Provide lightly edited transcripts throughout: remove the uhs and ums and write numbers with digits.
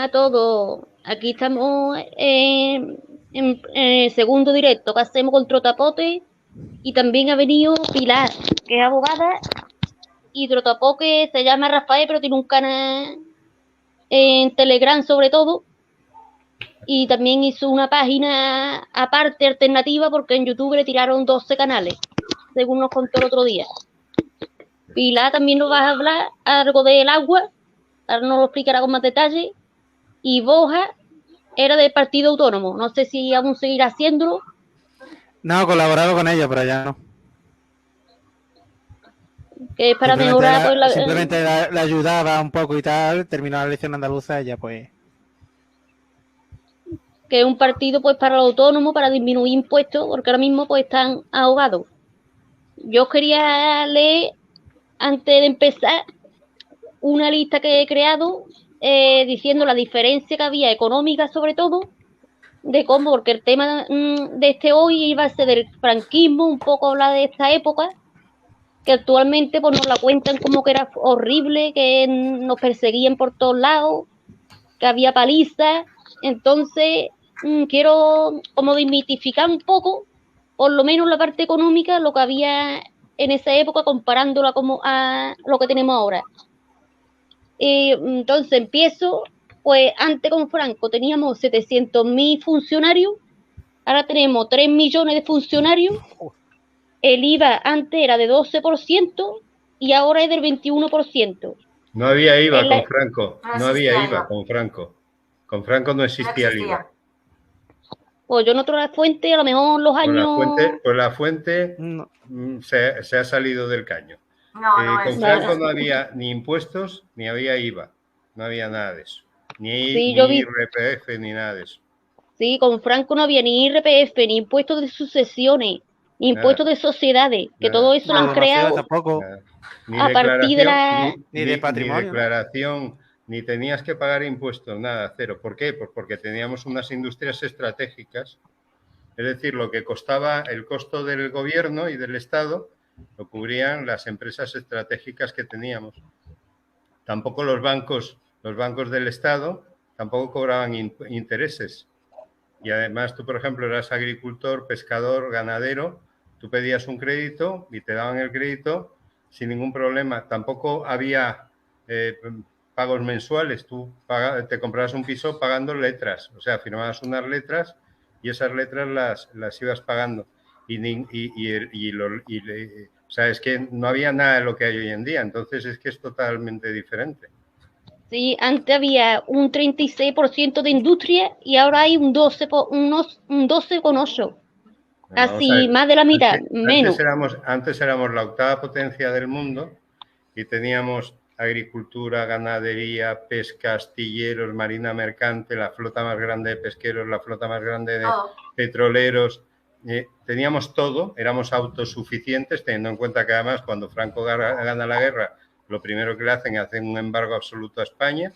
a todos. Aquí estamos en el segundo directo que hacemos con Trotapote y también ha venido Pilar, que es abogada, y Trotapote se llama Rafael, pero tiene un canal en Telegram sobre todo y también hizo una página aparte alternativa porque en YouTube le tiraron 12 canales, según nos contó el otro día. Pilar también nos va a hablar algo del agua, ahora nos lo explicará con más detalle, y Boja era del Partido Autónomo. No sé si aún seguirá haciéndolo. No, colaborado con ellos, pero ya no. Que es para mejorar pues, simplemente la ayudaba un poco y tal. Terminó la elección andaluza y ya pues. Que es un partido pues para los autónomos, para disminuir impuestos, porque ahora mismo pues están ahogados. Yo quería leer, antes de empezar, una lista que he creado diciendo la diferencia que había económica sobre todo, de cómo, porque el tema de este hoy iba a ser del franquismo, un poco hablar de esta época, que actualmente pues nos la cuentan como que era horrible, que nos perseguían por todos lados, que había palizas. Entonces quiero como desmitificar un poco, por lo menos la parte económica, lo que había en esa época comparándola como a lo que tenemos ahora. Entonces empiezo, pues antes con Franco teníamos 700.000 funcionarios, ahora tenemos 3 millones de funcionarios, el IVA antes era de 12% y ahora es del 21%. No había IVA con Franco, no había IVA con Franco. Con Franco no existía el IVA. Pues yo no tengo la fuente, a lo mejor los años... Pues la fuente no. se ha salido del caño. Con Franco no había ni impuestos ni había IVA, no había nada de eso. Ni IRPF ni nada de eso. Sí, con Franco no había ni IRPF, ni impuestos de sucesiones, ni impuestos de sociedades, que todo eso lo han creado tampoco. A partir de la... Ni de patrimonio. Ni declaración, ni tenías que pagar impuestos, nada, cero. ¿Por qué? Pues porque teníamos unas industrias estratégicas, es decir, lo que costaba el costo del gobierno y del Estado, lo cubrían las empresas estratégicas que teníamos. Tampoco los bancos del Estado tampoco cobraban intereses. Y además tú, por ejemplo, eras agricultor, pescador, ganadero, tú pedías un crédito y te daban el crédito sin ningún problema. Tampoco había pagos mensuales. Tú te comprabas un piso pagando letras. O sea, firmabas unas letras y esas letras las ibas pagando. O sea, es que no había nada de lo que hay hoy en día. Entonces es que es totalmente diferente. Sí, antes había un 36% de industria y ahora hay un 12,8%. Casi más de la mitad, menos. Antes éramos la octava potencia del mundo y teníamos agricultura, ganadería, pesca, astilleros, marina mercante, la flota más grande de pesqueros, la flota más grande de petroleros. Teníamos todo, éramos autosuficientes, teniendo en cuenta que además cuando Franco gana la guerra, lo primero que le hacen un embargo absoluto a España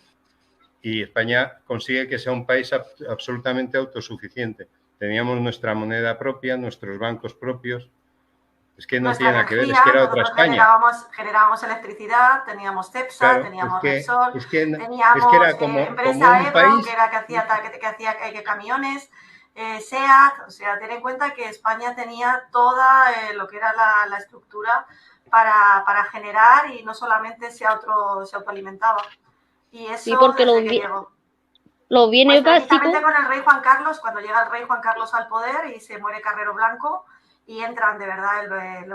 y España consigue que sea un país absolutamente autosuficiente. Teníamos nuestra moneda propia, nuestros bancos propios. Es que no tiene nada que ver, es que era otra España. Generábamos electricidad, teníamos Cepsa, claro, teníamos Repsol, teníamos era como empresa un Ebro, país que hacía camiones, SEAT. O sea, ten en cuenta que España tenía toda lo que era la estructura para generar y no solamente se autoalimentaba. Y eso sí, porque desde que llegó. Los bienes básicos... con el rey Juan Carlos, cuando llega el rey Juan Carlos al poder y se muere Carrero Blanco y entran de verdad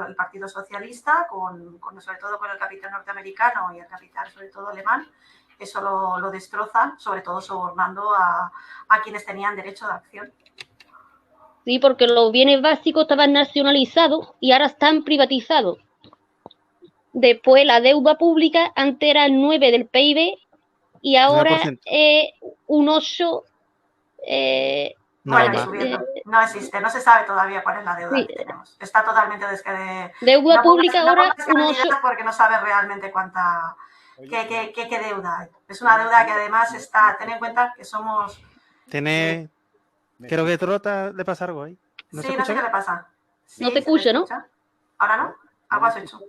el Partido Socialista, sobre todo con el capital norteamericano y el capital sobre todo alemán, eso lo destrozan, sobre todo sobornando a quienes tenían derecho de acción. Sí, porque los bienes básicos estaban nacionalizados y ahora están privatizados. Después la deuda pública antes era el 9 del PIB y ahora un 8. No existe, no se sabe todavía cuál es la deuda que tenemos. Está totalmente deuda pública ahora un 8, porque no sabe realmente qué deuda hay. Es una deuda que además ten en cuenta que somos... Creo que Trota le pasa algo ahí. No sé qué le pasa. Sí, no te escucha, ¿no? ¿Ahora no? Algo has hecho.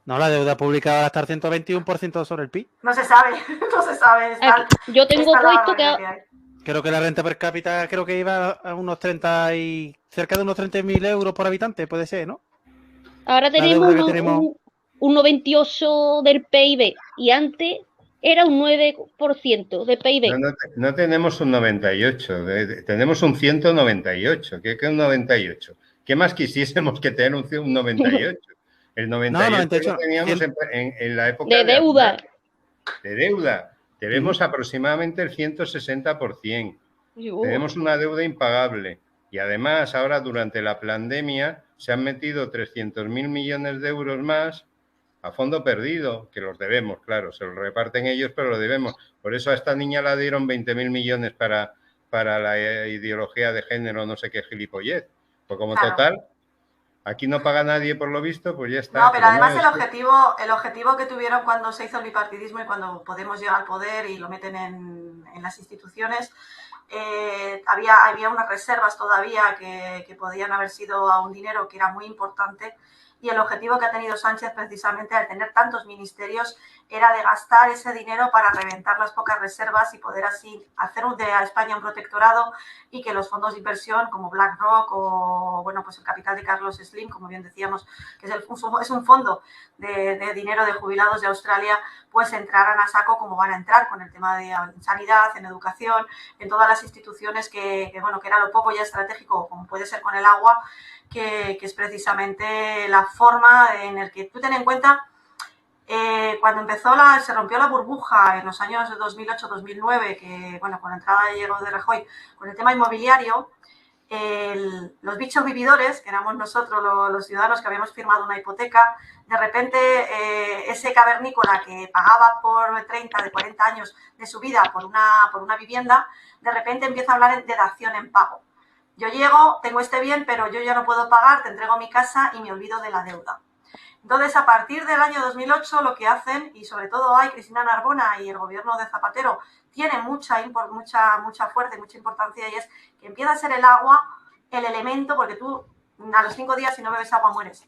No, la deuda pública va a estar 121% sobre el PIB. No se sabe, no se sabe. Yo tengo está la puesto barbaridad que que hay. Creo que la renta per cápita creo que iba a unos 30 y cerca de unos 30.000 euros por habitante, puede ser, ¿no? ahora La tenemos deuda que tenemos. un 98 del PIB y antes era un 9% del PIB. No tenemos un 98, tenemos un 198. ¿Qué un 98? ¿Qué más quisiésemos que tener un 98? El 98 No, lo 98. teníamos en la época De deuda. Aznar, de deuda. Tenemos aproximadamente el 160%. Tenemos una deuda impagable. Y además, ahora durante la pandemia se han metido 300.000 millones de euros más a fondo perdido, que los debemos, claro, se los reparten ellos, pero lo debemos. Por eso a esta niña le dieron 20.000 millones para la ideología de género, no sé qué gilipollez. Pues como Claro. total, aquí no paga nadie por lo visto, pues ya está. No, pero además no, el objetivo que tuvieron cuando se hizo el bipartidismo y cuando Podemos llega al poder y lo meten en las instituciones, había unas reservas todavía que podían haber sido a un dinero que era muy importante, y el objetivo que ha tenido Sánchez precisamente al tener tantos ministerios era de gastar ese dinero para reventar las pocas reservas y poder así hacer de España un protectorado, y que los fondos de inversión como BlackRock o bueno, pues el capital de Carlos Slim, como bien decíamos, que es un fondo de dinero de jubilados de Australia, pues entraran a saco como van a entrar con el tema de sanidad, en educación, en todas las instituciones que era lo poco ya estratégico, como puede ser con el agua, que es precisamente la forma en la que tú ten en cuenta. Cuando se rompió la burbuja en los años 2008-2009, que bueno, con la entrada de Diego de Rajoy, con el tema inmobiliario, los bichos vividores, que éramos nosotros los ciudadanos que habíamos firmado una hipoteca, de repente ese cavernícola que pagaba por 30, de 40 años de su vida por una vivienda, de repente empieza a hablar de dación en pago. Yo llego, tengo este bien, pero yo ya no puedo pagar, te entrego mi casa y me olvido de la deuda. Entonces, a partir del año 2008, lo que hacen, y sobre todo Cristina Narbona y el gobierno de Zapatero, tiene mucha fuerza y mucha importancia, y es que empieza a ser el agua el elemento, porque tú a los 5 días si no bebes agua mueres.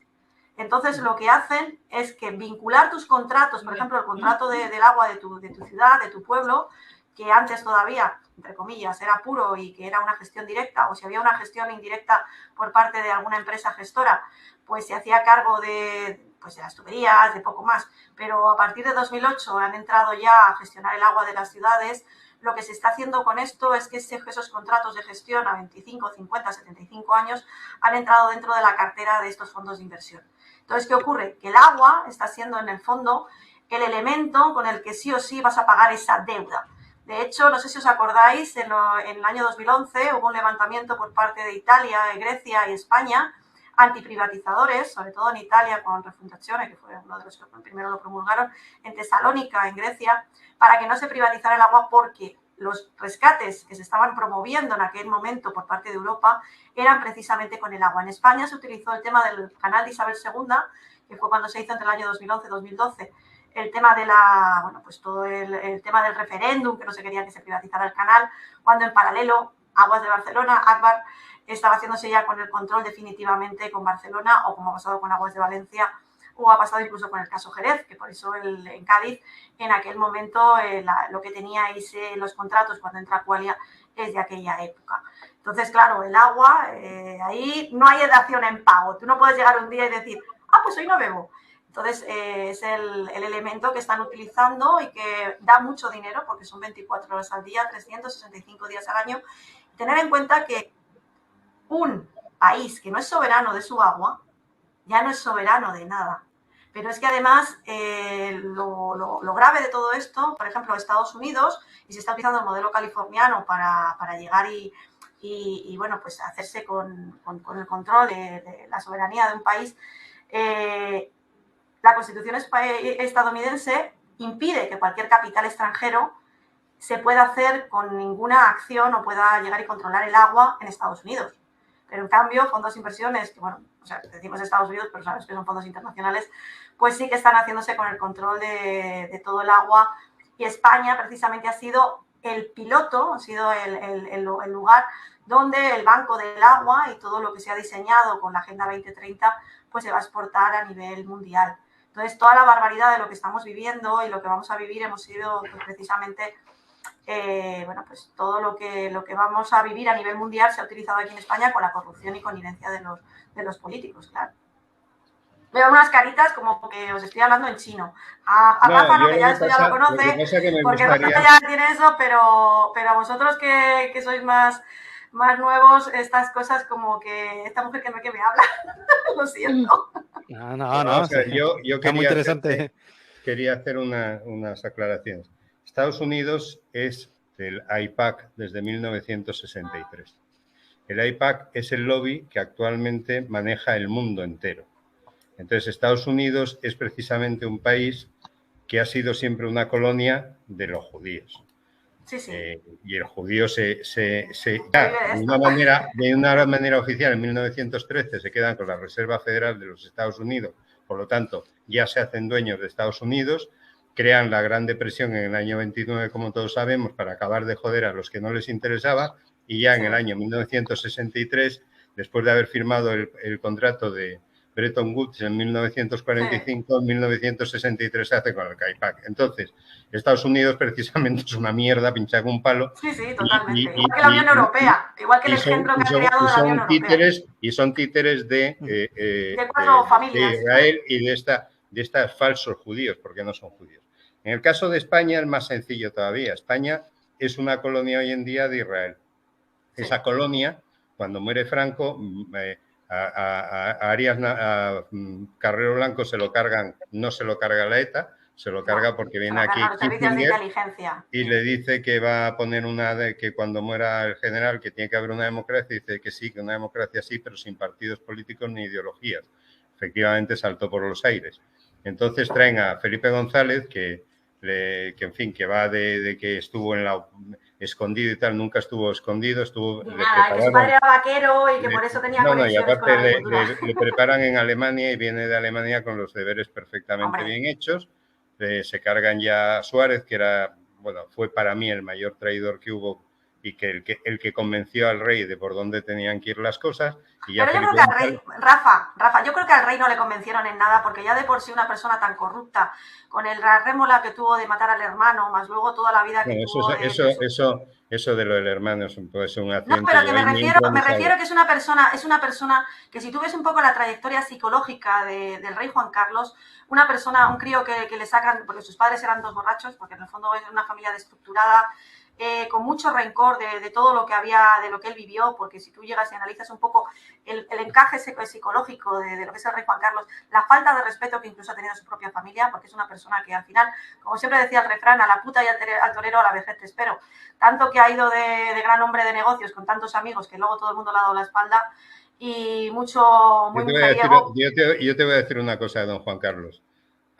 Entonces, lo que hacen es que vincular tus contratos, por ejemplo, el contrato del agua de tu ciudad, de tu pueblo, que antes todavía, entre comillas, era puro y que era una gestión directa, o si había una gestión indirecta por parte de alguna empresa gestora, pues se hacía cargo de las tuberías, de poco más. Pero a partir de 2008 han entrado ya a gestionar el agua de las ciudades. Lo que se está haciendo con esto es que esos contratos de gestión a 25, 50, 75 años han entrado dentro de la cartera de estos fondos de inversión. Entonces, ¿qué ocurre? Que el agua está siendo, en el fondo, el elemento con el que sí o sí vas a pagar esa deuda. De hecho, no sé si os acordáis, en el año 2011 hubo un levantamiento por parte de Italia, Grecia y España, antiprivatizadores, sobre todo en Italia con Refundazione, que fue uno de los que primero lo promulgaron, en Tesalónica, en Grecia, para que no se privatizara el agua, porque los rescates que se estaban promoviendo en aquel momento por parte de Europa eran precisamente con el agua. En España se utilizó el tema del canal de Isabel II, que fue cuando se hizo entre el año 2011-2012, el tema de todo el tema del referéndum, que no se quería que se privatizara el canal, cuando en paralelo Aguas de Barcelona, Agbar, estaba haciéndose ya con el control definitivamente con Barcelona, o como ha pasado con Aguas de Valencia, o ha pasado incluso con el caso Jerez, que por eso en Cádiz, en aquel momento, lo que teníais los contratos cuando entra Aqualia es de aquella época. Entonces, claro, el agua, ahí no hay dación en pago. Tú no puedes llegar un día y decir, pues hoy no bebo. Entonces, es el elemento que están utilizando y que da mucho dinero, porque son 24 horas al día, 365 días al año. Tener en cuenta que un país que no es soberano de su agua, ya no es soberano de nada. Pero es que además lo grave de todo esto, por ejemplo, Estados Unidos, y se está utilizando el modelo californiano para llegar y bueno, pues hacerse con el control de la soberanía de un país. La Constitución estadounidense impide que cualquier capital extranjero se pueda hacer con ninguna acción o pueda llegar y controlar el agua en Estados Unidos. Pero en cambio, fondos de inversiones, que bueno, decimos Estados Unidos, pero sabes que son fondos internacionales, pues sí que están haciéndose con el control de todo el agua. Y España precisamente ha sido el piloto, ha sido el lugar donde el Banco del Agua y todo lo que se ha diseñado con la Agenda 2030, pues se va a exportar a nivel mundial. Entonces, toda la barbaridad de lo que estamos viviendo y lo que vamos a vivir hemos sido pues, precisamente, bueno, pues todo lo que vamos a vivir a nivel mundial se ha utilizado aquí en España con la corrupción y connivencia de los políticos, claro. Veo unas caritas como que os estoy hablando en chino. A Rafa no, que ya esto ya lo conoce, porque Rafa ya tiene eso, pero a vosotros que sois más nuevos, estas cosas como que esta mujer que me habla, lo siento. No, o sea, yo está muy interesante. Quería hacer unas aclaraciones. Estados Unidos es del AIPAC desde 1963. El AIPAC es el lobby que actualmente maneja el mundo entero. Entonces, Estados Unidos es precisamente un país que ha sido siempre una colonia de los judíos. Sí, sí. Y el judío de una manera oficial en 1913 se quedan con la Reserva Federal de los Estados Unidos, por lo tanto, ya se hacen dueños de Estados Unidos, crean la Gran Depresión en el año 29, como todos sabemos, para acabar de joder a los que no les interesaba, y ya en el año 1963, después de haber firmado el contrato de Bretton Woods en 1945, en 1963 se hace con el AIPAC. Entonces, Estados Unidos precisamente es una mierda, pinchar un palo. Sí, totalmente. Igual que la Unión Europea, igual que el ejemplo que ha creado la Unión Europea. Y son títeres de Israel y de estos falsos judíos, porque no son judíos. En el caso de España es más sencillo todavía. España es una colonia hoy en día de Israel. Sí. Esa colonia, cuando muere Franco, a Carrero Blanco no se lo carga la ETA, se lo carga porque viene aquí y le dice que va a poner que cuando muera el general que tiene que haber una democracia, dice que sí, que una democracia sí, pero sin partidos políticos ni ideologías. Efectivamente saltó por los aires. Entonces traen a Felipe González, que en fin, que va de que estuvo escondido y tal, nunca estuvo escondido, que su padre era vaquero y que por eso tenía conexiones y aparte con la cultura. le preparan en Alemania y viene de Alemania con los deberes perfectamente bien hechos. Se cargan ya a Suárez, que fue para mí el mayor traidor que hubo y que el que convenció al rey de por dónde tenían que ir las cosas. Y ya pero yo creo que al rey, Rafa, yo creo que al rey no le convencieron en nada, porque ya de por sí una persona tan corrupta, con el rémora que tuvo de matar al hermano, más luego toda la vida que tuvo... Eso de lo del hermano puede ser un accidente. No, pero que me refiero que es una persona que si tú ves un poco la trayectoria psicológica del rey Juan Carlos, un crío que le sacan, porque sus padres eran dos borrachos, porque en el fondo es una familia destructurada, con mucho rencor de todo lo que de lo que él vivió, porque si tú llegas y analizas un poco el encaje psicológico de lo que es el rey Juan Carlos, la falta de respeto que incluso ha tenido su propia familia, porque es una persona que al final, como siempre decía el refrán, a la puta y al torero a la vejez te espero, tanto que ha ido de gran hombre de negocios con tantos amigos que luego todo el mundo le ha dado la espalda y muy mujeriego. Yo te voy a decir una cosa de don Juan Carlos.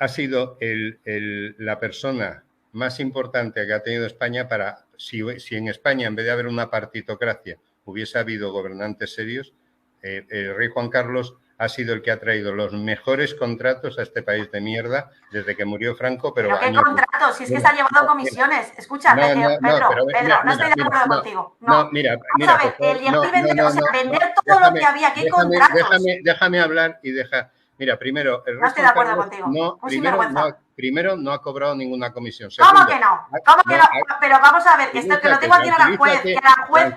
Ha sido la persona más importante que ha tenido España para, si en España en vez de haber una partitocracia hubiese habido gobernantes serios, el rey Juan Carlos ha sido el que ha traído los mejores contratos a este país de mierda desde que murió Franco. Pero ¿qué contratos? Si es que se ha llevado comisiones. Escucha, Pedro, no estoy de acuerdo contigo. Mira, vamos a ver, el vender todo lo que había, ¿qué contratos? Déjame hablar y deja... Mira, primero... No estoy de acuerdo contigo. Primero, no ha cobrado ninguna comisión. ¿Cómo que no? Pero vamos a ver, que lo tengo aquí en la juez.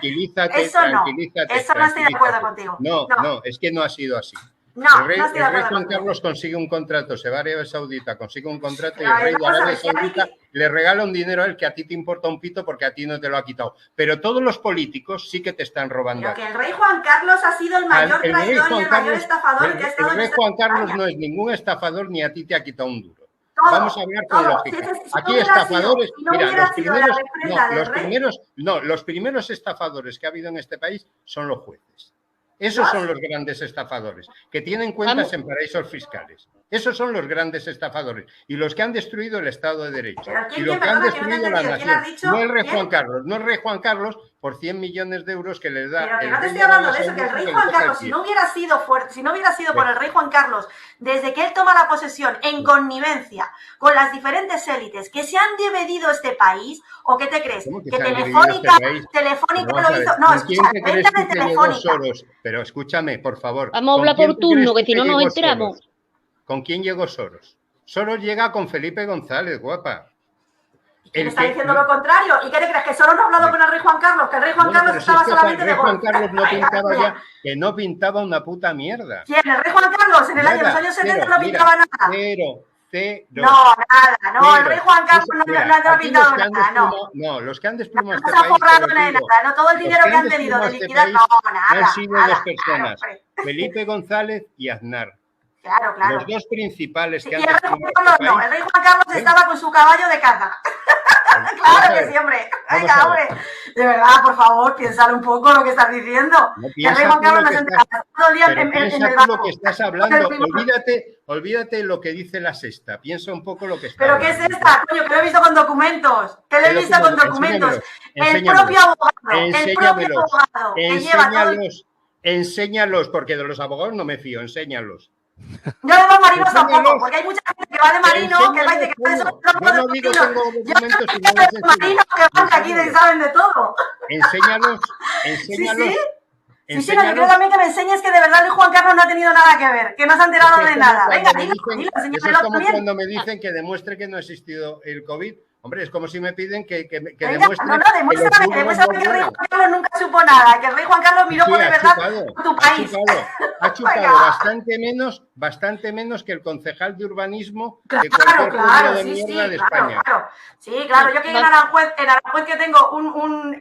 Eso no estoy de acuerdo contigo. No, es que no ha sido así. El rey Juan Carlos consigue un contrato, se va a Arabia Saudita, consigue un contrato y el rey de Arabia Saudita le regala un dinero a él que a ti te importa un pito porque a ti no te lo ha quitado. Pero todos los políticos sí que te están robando. Pero que el rey Juan Carlos ha sido el mayor traidor y el mayor estafador que ha estado en el rey Juan Carlos no es ningún estafador ni a ti te ha quitado un duro. Vamos a hablar con lógica. Aquí estafadores, los primeros estafadores que ha habido en este país son los jueces. Esos son los grandes estafadores, que tienen cuentas en paraísos fiscales. Esos son los grandes estafadores. Y los que han destruido el Estado de Derecho. Y los que han destruido la nación. No el rey Juan Carlos. No el rey Juan Carlos por 100 millones de euros que les da. Pero que no te estoy hablando de eso, que el rey Juan Carlos, si no hubiera sido fuerte, si no hubiera sido por el rey Juan Carlos, desde que él toma la posesión en connivencia con las diferentes élites que se han dividido este país, ¿o qué te crees? Que Telefónica lo hizo. No, escucha, venta de Telefónica. Pero escúchame, por favor. Vamos a hablar por turno, que si no nos enteramos. ¿Con quién llegó Soros? solo llega con Felipe González, guapa. ¿Quién está diciendo lo contrario? ¿Y qué te crees? ¿Que solo no ha hablado con el rey Juan Carlos? Que el rey Juan Carlos estaba solamente de Juan Carlos no pintaba ya, que no pintaba una puta mierda. ¿Quién? ¿El rey Juan Carlos? En los años 70 no pintaba nada. Cero. No, nada, no, el rey Juan Carlos no ha pintado nada, no. No, los que han desplumado este país. No se ha forrado de nada, no, todo el dinero que han tenido de liquidar, no, nada. Han sido nada, dos personas, Felipe González y Aznar. Claro. Los dos principales que han desplumado este país. No, el rey Juan Carlos estaba con su caballo de caza. Claro que sí, hombre. Venga, hombre. De verdad, por favor, piénsalo un poco lo que estás diciendo. No el rey Juan Carlos no se entera todo el día en el banco. Lo que estás hablando. Olvídate lo que dice la Sexta. Piensa un poco lo que está ¿Pero hablando. qué es esta, coño? Que lo he visto con documentos. Que lo he visto con documentos. El propio abogado. Enséñalos, porque de los abogados no me fío. Enséñalos. Yo de los marinos tampoco, porque hay mucha gente que va de marino, que va y te queda eso. Yo no digo tengo documentos y no los marinos que van aquí y saben de todo. Enséñalos. Sí, no, yo creo también que me enseñes que de verdad el Juan Carlos no ha tenido nada que ver, que no se ha enterado de nada. Venga, dilo, eso es como cuando me dicen que demuestre que no ha existido el COVID. Hombre, es como si me piden que demuestre... No, demuéstrame que el rey Juan Carlos nunca supo nada, que el rey Juan Carlos miró por de verdad por tu país. Ha chupado bastante menos que el concejal de urbanismo de cualquier pueblo de mierda de España. Sí, claro. Yo que en Aranjuez que tengo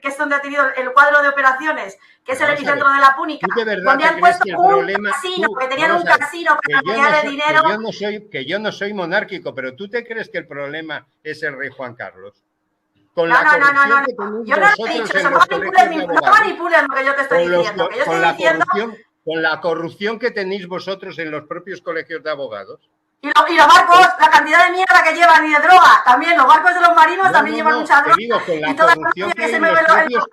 que es donde ha tenido el cuadro de operaciones, que es el epicentro de la Púnica, donde han puesto un casino, que tenían un casino para saquear el dinero. Que yo no soy monárquico, pero ¿tú te crees que el problema es el rey Juan Carlos? No. Yo no lo he dicho, no manipules lo que yo te estoy diciendo. Que yo estoy diciendo... Con la corrupción que tenéis vosotros en los propios colegios de abogados. Y los barcos, la cantidad de mierda que llevan y de droga, también los barcos de los marinos también llevan mucha droga. Te digo, con la corrupción que en los propios...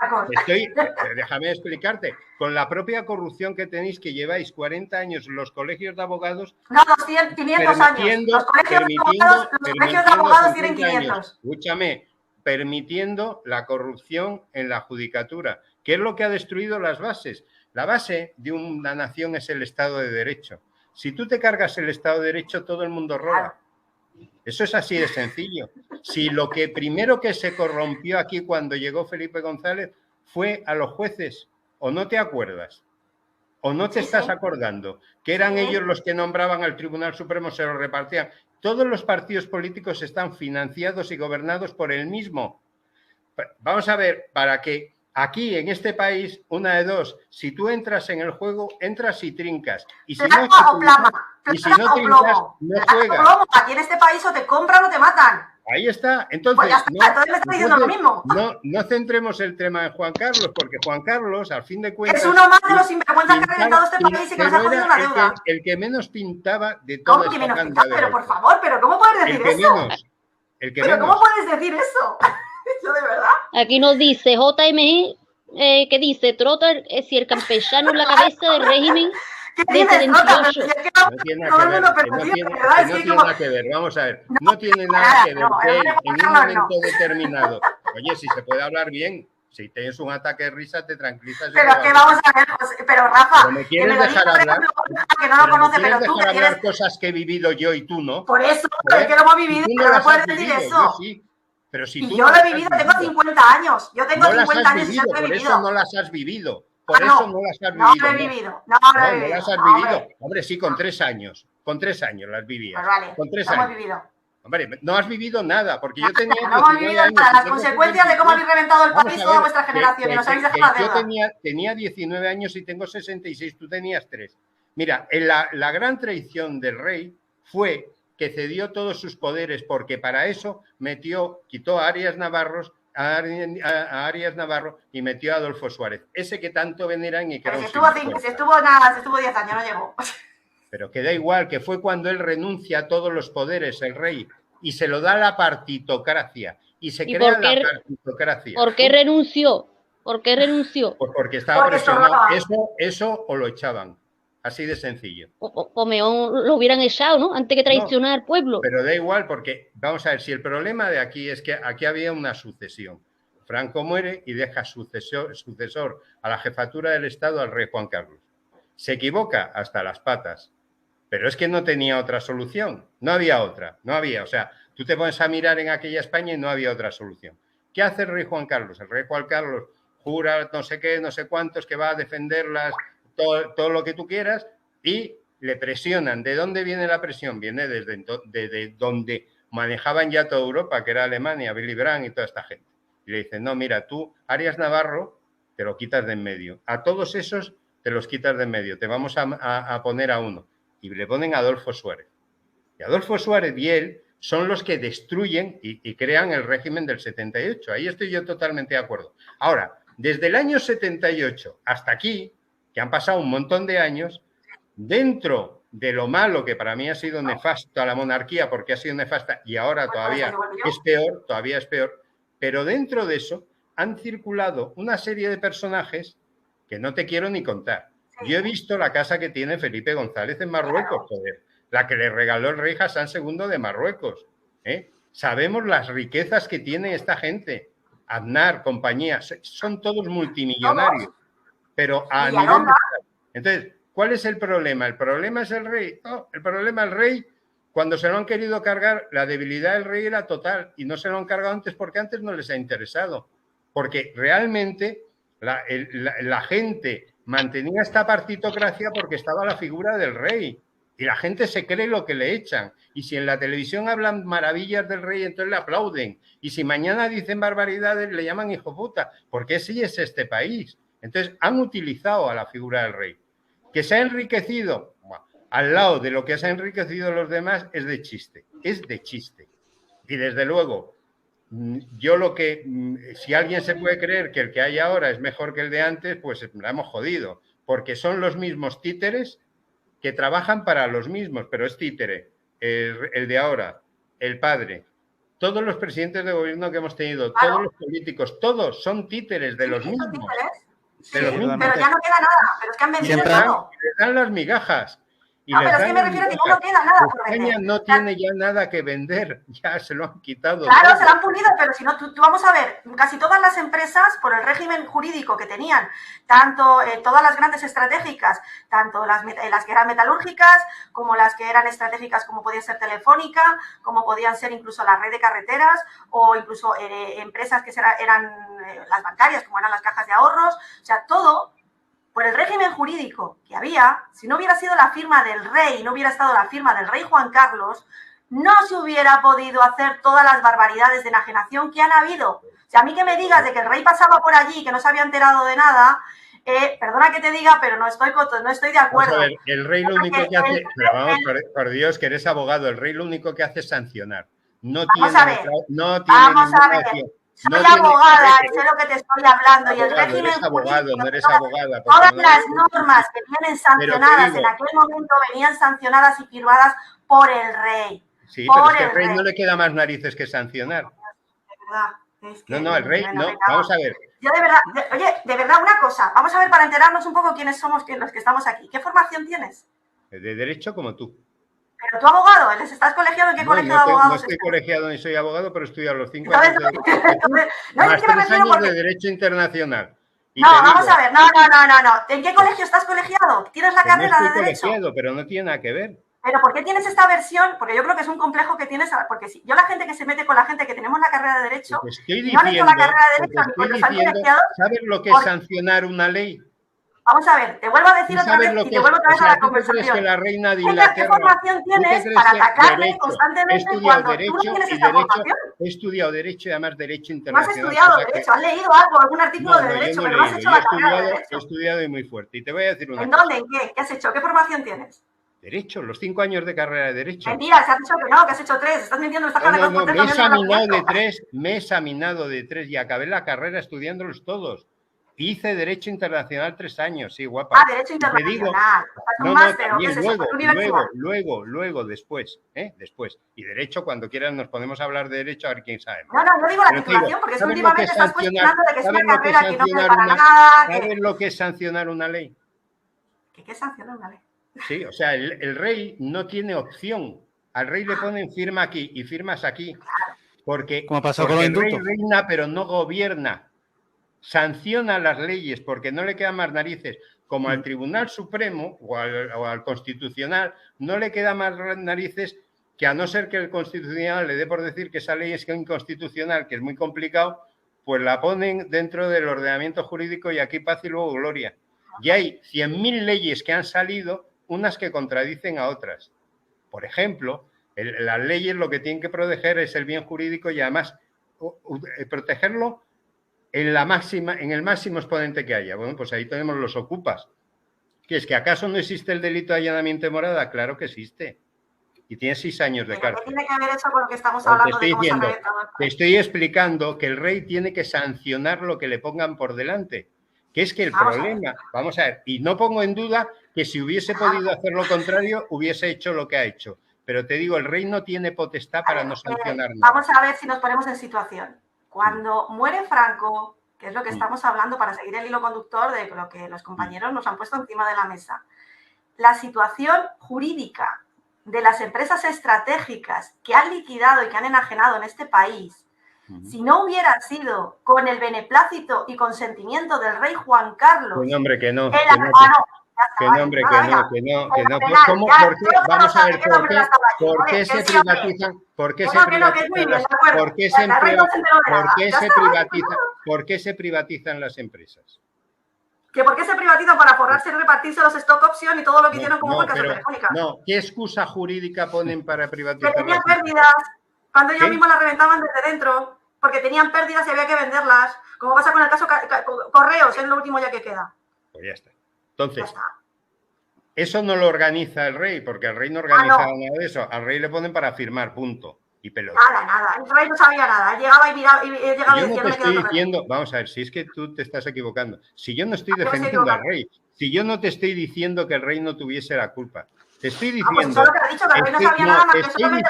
Déjame explicarte. Con la propia corrupción que tenéis, que lleváis 40 años en los colegios de abogados... No, 500 años. Los colegios de abogados tienen 500. Escúchame, permitiendo la corrupción en la judicatura. ¿Qué es lo que ha destruido las bases? La base de una nación es el Estado de Derecho. Si tú te cargas el Estado de Derecho, todo el mundo roba. Eso es así de sencillo. Si lo que primero que se corrompió aquí cuando llegó Felipe González fue a los jueces, ¿o no te acuerdas? ¿O no te estás acordando? Que eran ellos los que nombraban al Tribunal Supremo, se lo repartían. Todos los partidos políticos están financiados y gobernados por el mismo. Vamos a ver, para que... Aquí, en este país, una de dos. Si tú entras en el juego, entras y trincas. Y si no trincas, no juegas. Aquí en este país o te compran o te matan. Ahí está. Entonces, entonces me estás diciendo lo mismo. No centremos el tema en Juan Carlos, porque Juan Carlos, al fin de cuentas... Es uno más de los sinvergüenzas que ha reventado este país y que nos ha jodido la deuda. El que menos pintaba de toda esta banda de locos. Pero por favor, ¿pero cómo puedes decir eso? ¿Pero cómo puedes decir eso? Eso de verdad. Aquí nos dice JMG, que dice, Trota, si el campechano es la cabeza del régimen de 78. No tiene nada que ver, vamos a ver, no tiene nada que ver que en un momento determinado, oye, si se puede hablar bien, si tienes un ataque de risa te tranquilizas. Pero que vamos a ver, pero Rafa, pero me quieres dejar hablar, que no lo conoce, pero tú dejar hablar cosas que he vivido yo y tú no. Por eso, que lo hemos vivido, pero no puedes decir eso. Pero si y yo lo he vivido, tengo 50 años. Yo tengo 50 años y yo lo he vivido. Por eso no las has vivido. Por eso no las has vivido. No lo he vivido. No las has vivido. Hombre, sí, con 3 años. Con 3 años las vivías. Pues vale, con 3 años. Hemos vivido. Hombre, no has vivido nada, porque yo tenía... No hemos vivido nada. Las consecuencias de cómo habéis reventado el país toda vuestra generación y nos habéis dejado la deuda. Yo tenía 19 años y tengo 66. Tú tenías 3. Mira, la gran traición del rey fue que cedió todos sus poderes, porque para eso quitó a Arias Navarro y metió a Adolfo Suárez, ese que tanto veneran y que era un sinvergüenza. Se estuvo 10 años, no llegó. Pero que da igual, que fue cuando él renuncia a todos los poderes, el rey, y se lo da a la partitocracia, y se crea la partitocracia. ¿Por qué renunció? ¿Por qué renunció? Pues porque estaba presionado. Eso o lo echaban. Así de sencillo. O mejor lo hubieran echado, ¿no? Antes que traicionar al pueblo. Pero da igual, porque, vamos a ver, si el problema de aquí es que aquí había una sucesión. Franco muere y deja sucesor a la jefatura del Estado al rey Juan Carlos. Se equivoca hasta las patas. Pero es que no tenía otra solución, no había otra, no había. O sea, tú te pones a mirar en aquella España y no había otra solución. ¿Qué hace el rey Juan Carlos? El rey Juan Carlos jura no sé qué, no sé cuántos, que va a defenderlas, todo lo que tú quieras, y le presionan. ¿De dónde viene la presión? Viene desde donde manejaban ya toda Europa, que era Alemania, Willy Brandt y toda esta gente. Y le dicen, no, mira, tú, Arias Navarro, te lo quitas de en medio. A todos esos te los quitas de en medio. Te vamos a poner a uno. Y le ponen a Adolfo Suárez. Y Adolfo Suárez y él son los que destruyen y crean el régimen del 78. Ahí estoy yo totalmente de acuerdo. Ahora, desde el año 78 hasta aquí, que han pasado un montón de años, dentro de lo malo que para mí ha sido nefasto a la monarquía, porque ha sido nefasta y ahora todavía es peor, pero dentro de eso han circulado una serie de personajes que no te quiero ni contar. Yo he visto la casa que tiene Felipe González en Marruecos, joder, la que le regaló el rey Hassan II de Marruecos. Sabemos las riquezas que tiene esta gente. Aznar, compañía, son todos multimillonarios, pero a nivel... Entonces, ¿cuál es el problema? ¿El problema es el rey? No, el problema es el rey. Cuando se lo han querido cargar, la debilidad del rey era total y no se lo han cargado antes porque antes no les ha interesado. Porque realmente la gente mantenía esta partitocracia porque estaba la figura del rey y la gente se cree lo que le echan. Y si en la televisión hablan maravillas del rey, entonces le aplauden. Y si mañana dicen barbaridades, le llaman hijo puta, porque así es este país. Entonces han utilizado a la figura del rey. Que se ha enriquecido, bueno, al lado de lo que se ha enriquecido los demás, es de chiste. Es de chiste. Y desde luego, yo si alguien se puede creer que el que hay ahora es mejor que el de antes, pues la hemos jodido. Porque son los mismos títeres que trabajan para los mismos, pero es títere. El de ahora, el padre, todos los presidentes de gobierno que hemos tenido, todos los políticos, todos son títeres de los mismos. Sí, pero ya no queda nada, pero es que han vendido todo. Les dan las migajas. No, pero es que me refiero a que ya no queda nada por vender. España no tiene ya nada que vender, ya se lo han quitado. Claro, todo. se lo han pulido, pero si no, tú vamos a ver, casi todas las empresas, por el régimen jurídico que tenían, tanto todas las grandes estratégicas, tanto las que eran metalúrgicas, como las que eran estratégicas como podía ser Telefónica, como podían ser incluso la red de carreteras, o incluso empresas que eran las bancarias, como eran las cajas de ahorros, o sea, todo... Por el régimen jurídico que había, si no hubiera sido la firma del rey, no hubiera estado la firma del rey Juan Carlos, no se hubiera podido hacer todas las barbaridades de enajenación que han habido. O sea, a mí que me digas de que el rey pasaba por allí y que no se había enterado de nada, perdona que te diga, pero no estoy de acuerdo. Vamos a ver, el rey lo único que hace, pero vamos, por Dios, que eres abogado, el rey lo único que hace es sancionar. Vamos a ver. Soy abogada y sé lo que te estoy hablando. Y el régimen no eres abogado, no eres abogada. Todas las normas que vienen sancionadas en aquel momento venían sancionadas y firmadas por el rey. Sí, pero es que al rey no le queda más narices que sancionar. De verdad. Es que no, el rey no. Vamos a ver. Yo de verdad, oye, de verdad una cosa. Vamos a ver para enterarnos un poco quiénes somos los que estamos aquí. ¿Qué formación tienes? De derecho como tú. Pero tú abogado, ¿estás colegiado? ¿En qué colegio de abogados? No estoy colegiado ni soy abogado, pero estudié a los 5 años de más 3 años de Derecho Internacional. No, vamos a ver, no. ¿En qué colegio estás colegiado? ¿Tienes la carrera de Derecho? Colegiado, pero no tiene nada que ver. ¿Pero por qué tienes esta versión? Porque yo creo que es un complejo que tienes, porque si yo la gente que se mete con la gente que tenemos la carrera de Derecho, no han hecho la carrera de Derecho ni porque son colegiados. ¿Sabes lo que es sancionar una ley? Vamos a ver, te vuelvo a decir otra vez y te vuelvo otra vez a la conversación. Que la reina de Inglaterra, ¿qué formación tienes para atacarme constantemente cuando tú no tienes esta formación? He estudiado Derecho y además Derecho Internacional. No has estudiado Derecho, has leído algo, algún artículo de Derecho, pero no has hecho la carrera de Derecho. He estudiado y muy fuerte. Y te voy a decir una cosa. ¿En dónde? ¿En qué? ¿Qué has hecho? ¿Qué formación tienes? Derecho, los 5 años de carrera de Derecho. Mentira, se has dicho que no, que has hecho 3. Estás mintiendo, estás no, me he examinado de 3 y acabé la carrera estudiándolos todos. Hice Derecho Internacional 3 años, sí, guapa. Derecho Internacional. Te digo, luego, después. Y Derecho, cuando quieran nos podemos hablar de Derecho, a ver quién sabe. No digo la titulación, porque es últimamente estás cuestionando de que es una carrera que no sirve para nada. ¿Sabes lo que es sancionar una ley? ¿Qué es sancionar una ley? Sí, o sea, el rey no tiene opción. Al rey le ponen firma aquí y firmas aquí. Porque, como pasó con el rey reina, pero no gobierna. Sanciona las leyes porque no le quedan más narices. como al Tribunal Supremo o al Constitucional no le queda más narices que, a no ser que el Constitucional le dé por decir que esa ley es inconstitucional, que es muy complicado, pues la ponen dentro del ordenamiento jurídico y aquí paz y luego gloria. Y hay 100.000 leyes que han salido, unas que contradicen a otras. Por ejemplo, las leyes lo que tienen que proteger es el bien jurídico y además protegerlo en el máximo exponente que haya. Bueno, pues ahí tenemos los ocupas. ¿Qué es que acaso no existe el delito de allanamiento de morada? Claro que existe. Y tiene 6 años de cárcel. ¿Qué tiene que ver eso con lo que estamos hablando de cómo se ha reventado el país? Te estoy explicando que el rey tiene que sancionar lo que le pongan por delante. Que es que el problema, vamos a ver, y no pongo en duda que si hubiese podido hacer lo contrario, hubiese hecho lo que ha hecho. Pero te digo, el rey no tiene potestad para no sancionar nada. Vamos a ver si nos ponemos en situación. Cuando muere Franco, que es lo que estamos hablando para seguir el hilo conductor de lo que los compañeros nos han puesto encima de la mesa, la situación jurídica de las empresas estratégicas que han liquidado y que han enajenado en este país, si no hubiera sido con el beneplácito y consentimiento del rey Juan Carlos... Que hombre, que no. Que no. Vamos a ver, ¿por qué se privatizan? ¿Por qué se privatizan las empresas? ¿Que por qué se privatizan? Para forrarse y repartirse los stock option y todo lo que hicieron como marcas telefónicas. No, ¿qué excusa jurídica ponen para privatizar? Que tenían pérdidas, cuando ellos mismos las reventaban desde dentro, porque tenían pérdidas y había que venderlas, como pasa con el caso Correos, es lo último ya que queda. Pues ya está. Entonces, eso no lo organiza el rey, porque el rey no organiza nada de eso. Al rey le ponen para firmar, punto. Y pelota. Nada. El rey no sabía nada. Él llegaba y miraba y llegaba yo no te estoy diciendo, vamos a ver, si es que tú te estás equivocando. Si yo no estoy defendiendo al rey, si yo no te estoy diciendo que el rey no tuviese la culpa, te estoy diciendo. Pues que ha dicho que el rey no sabía nada más que solamente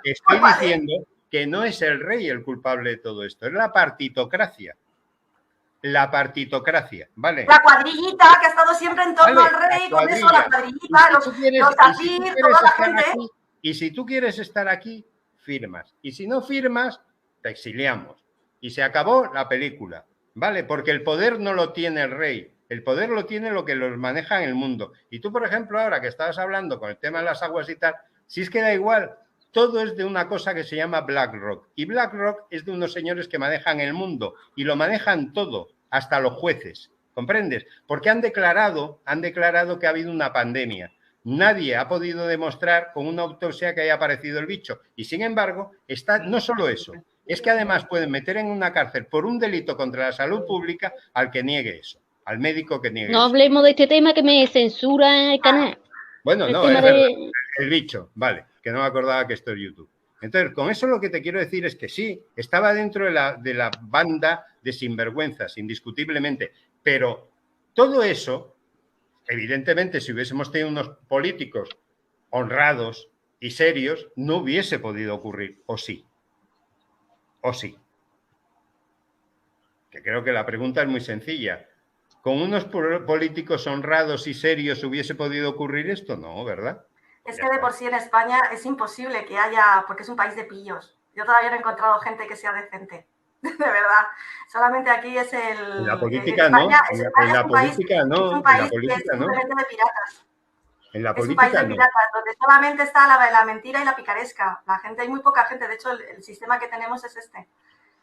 estoy diciendo que no es el rey el culpable de todo esto, es la partitocracia. La partitocracia, ¿vale? La cuadrillita que ha estado siempre en torno al rey, con eso, la cuadrillita, los asir, toda la gente. Y si tú quieres estar aquí, firmas. Y si no firmas, te exiliamos. Y se acabó la película, ¿vale? Porque el poder no lo tiene el rey. El poder lo tiene lo que los maneja en el mundo. Y tú, por ejemplo, ahora que estabas hablando con el tema de las aguas y tal, si es que da igual, todo es de una cosa que se llama BlackRock. Y BlackRock es de unos señores que manejan el mundo. Y lo manejan todo, hasta los jueces. ¿Comprendes? Porque han declarado que ha habido una pandemia. Nadie ha podido demostrar con una autopsia que haya aparecido el bicho. Y sin embargo, no solo eso, es que además pueden meter en una cárcel por un delito contra la salud pública al que niegue eso, al médico que niegue eso. No hablemos de este tema que me censura el canal. Bueno, no, es verdad. El bicho, vale, que no me acordaba que esto es YouTube. Entonces, con eso lo que te quiero decir es que sí, estaba dentro de la banda de sinvergüenzas, indiscutiblemente, pero todo eso... Evidentemente, si hubiésemos tenido unos políticos honrados y serios, no hubiese podido ocurrir, ¿o sí? ¿O sí? Que creo que la pregunta es muy sencilla. ¿Con unos políticos honrados y serios hubiese podido ocurrir esto? No, ¿verdad? Es que de por sí en España es imposible que haya, porque es un país de pillos. Yo todavía no he encontrado gente que sea decente. De verdad, solamente aquí es el... En la política no, en la política no. Es un país que es simplemente de piratas. En la política es un país de piratas, donde solamente está la mentira y la picaresca. La gente, hay muy poca gente, de hecho el sistema que tenemos es este.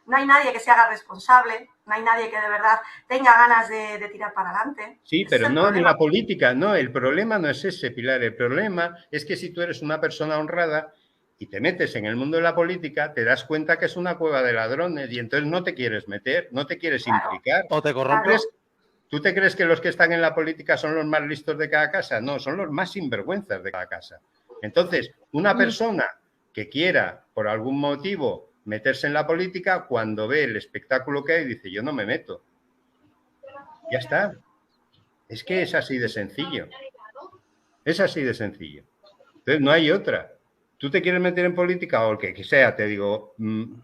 No hay nadie que se haga responsable, no hay nadie que de verdad tenga ganas de tirar para adelante. Sí, pero no en la política, no, el problema no es ese, Pilar, el problema es que si tú eres una persona honrada y te metes en el mundo de la política, te das cuenta que es una cueva de ladrones y entonces no te quieres meter, no te quieres implicar. O te corrompes. ¿Tú te crees que los que están en la política son los más listos de cada casa? No, son los más sinvergüenzas de cada casa. Entonces, una persona que quiera, por algún motivo, meterse en la política, cuando ve el espectáculo que hay, dice, yo no me meto. Ya está. Es que es así de sencillo. Es así de sencillo. Entonces, no hay otra. ¿Tú te quieres meter en política o el que sea? Te digo,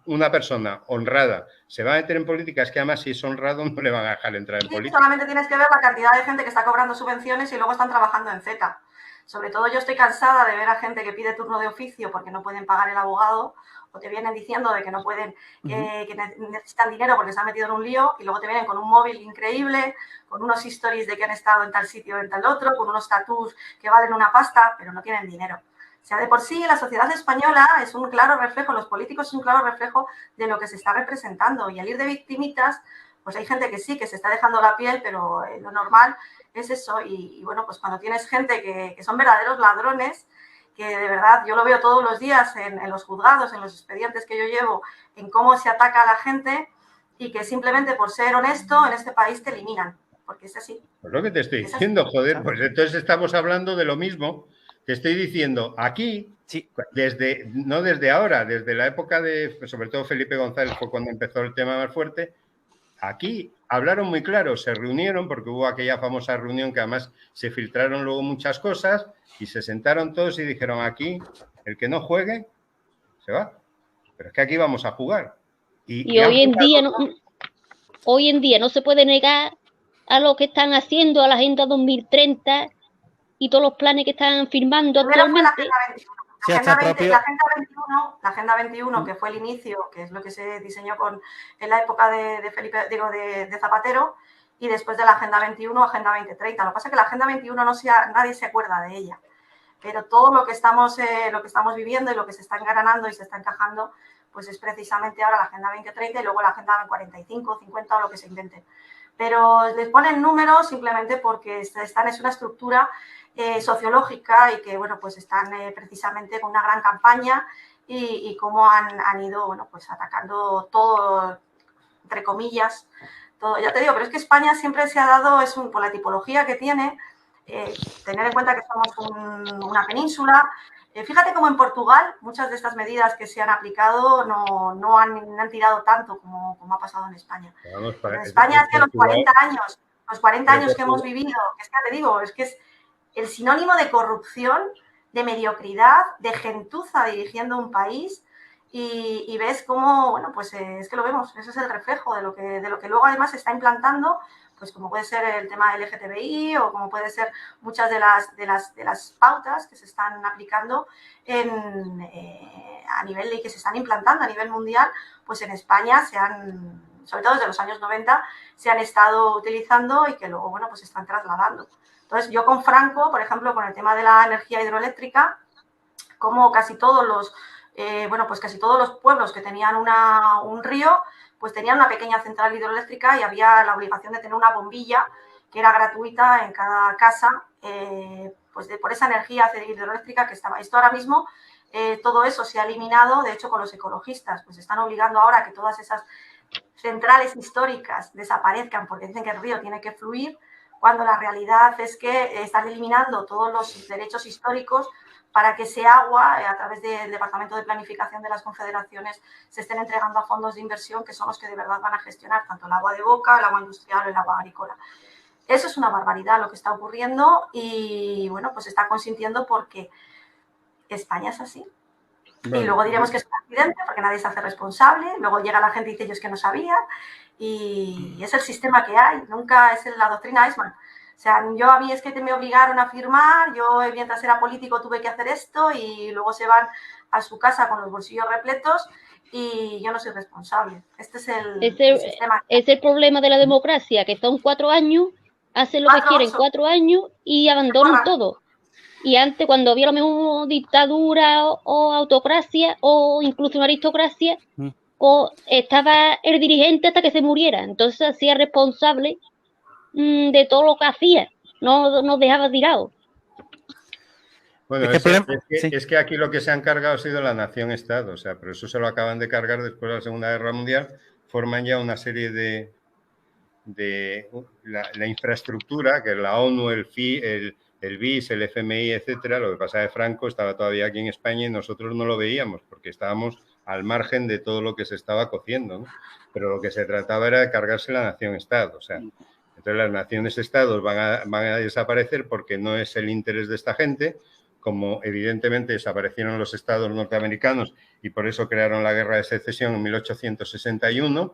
una persona honrada se va a meter en política, es que además si es honrado no le van a dejar entrar en política. Solamente tienes que ver la cantidad de gente que está cobrando subvenciones y luego están trabajando en Z. Sobre todo yo estoy cansada de ver a gente que pide turno de oficio porque no pueden pagar el abogado, o te vienen diciendo de que no pueden, que necesitan dinero porque se han metido en un lío, y luego te vienen con un móvil increíble, con unos stories de que han estado en tal sitio o en tal otro, con unos tatús que valen una pasta, pero no tienen dinero. O sea, de por sí la sociedad española es un claro reflejo, los políticos es un claro reflejo de lo que se está representando, y al ir de victimitas, pues hay gente que sí, que se está dejando la piel, pero lo normal es eso. Y bueno, pues cuando tienes gente que son verdaderos ladrones, que de verdad yo lo veo todos los días en los juzgados, en los expedientes que yo llevo, en cómo se ataca a la gente, y que simplemente por ser honesto en este país te eliminan, porque es así. Pues lo que te estoy diciendo, joder, pues entonces estamos hablando de lo mismo. Te estoy diciendo, aquí, Sí. no desde ahora, desde la época de, sobre todo Felipe González fue cuando empezó el tema más fuerte, aquí hablaron muy claro, se reunieron, porque hubo aquella famosa reunión que además se filtraron luego muchas cosas, y se sentaron todos y dijeron, aquí, el que no juegue, se va. Pero es que aquí vamos a jugar. Y hoy en día no se puede negar a lo que están haciendo, a la Agenda 2030 y todos los planes que están firmando actualmente. La Agenda 21, que fue el inicio, que es lo que se diseñó en la época de Zapatero, y después de la Agenda 21, Agenda 2030. Lo que pasa es que la Agenda 21 nadie se acuerda de ella, pero todo lo que estamos viviendo y lo que se está engranando y se está encajando, pues es precisamente ahora la Agenda 2030 y luego la Agenda 45, 50 o lo que se invente. Pero les ponen números simplemente porque es una estructura sociológica, y que, bueno, pues están precisamente con una gran campaña, y cómo han ido, bueno, pues atacando todo, entre comillas, todo. Ya te digo, pero es que España siempre se ha dado, por la tipología que tiene, tener en cuenta que somos una península. Fíjate cómo en Portugal muchas de estas medidas que se han aplicado no han tirado tanto como ha pasado en España. Vamos, en España es que los 40 años que hemos vivido, es que te digo, es que es el sinónimo de corrupción, de mediocridad, de gentuza dirigiendo un país, y ves cómo, bueno, pues es que lo vemos, ese es el reflejo de lo que luego además se está implantando, pues como puede ser el tema del LGTBI, o como puede ser muchas de las pautas que se están aplicando a nivel, y que se están implantando a nivel mundial, pues en España sobre todo desde los años 90, se han estado utilizando, y que luego, bueno, pues se están trasladando. Entonces, yo con Franco, por ejemplo, con el tema de la energía hidroeléctrica, como casi todos los pueblos que tenían un río, pues tenían una pequeña central hidroeléctrica, y había la obligación de tener una bombilla que era gratuita en cada casa, pues por esa energía hidroeléctrica que estaba. Esto ahora mismo, todo eso se ha eliminado. De hecho, con los ecologistas, pues están obligando ahora a que todas esas centrales históricas desaparezcan, porque dicen que el río tiene que fluir, cuando la realidad es que están eliminando todos los derechos históricos para que ese agua, a través del Departamento de Planificación de las Confederaciones, se estén entregando a fondos de inversión, que son los que de verdad van a gestionar tanto el agua de boca, el agua industrial o el agua agrícola. Eso es una barbaridad lo que está ocurriendo, y bueno, pues está consintiendo porque España es así. Bueno, y luego diremos que es un accidente porque nadie se hace responsable. Luego llega la gente y dice, yo es que no sabía. Y es el sistema que hay, nunca es la doctrina Eichmann. O sea, a mí es que me obligaron a firmar, yo mientras era político tuve que hacer esto, y luego se van a su casa con los bolsillos repletos, y yo no soy responsable. Este es el sistema. Es el problema de la democracia, que son 4 años, hacen lo que quieren 4 años y abandonan todo. Y antes, cuando había lo mismo dictadura o autocracia o incluso una aristocracia, estaba el dirigente hasta que se muriera. Entonces se hacía responsable de todo lo que hacía. No nos dejaba tirado. Bueno, es que aquí lo que se han cargado ha sido la nación-estado. O sea, pero eso se lo acaban de cargar después de la Segunda Guerra Mundial. Forman ya una serie de la infraestructura, que es la ONU, el BIS, el FMI, etcétera. Lo que pasa es que Franco estaba todavía aquí en España y nosotros no lo veíamos porque estábamos al margen de todo lo que se estaba cociendo, ¿no? Pero lo que se trataba era de cargarse la nación-estado. O sea, entonces las naciones-estados van a desaparecer porque no es el interés de esta gente, como evidentemente desaparecieron los estados norteamericanos y por eso crearon la Guerra de Secesión en 1861,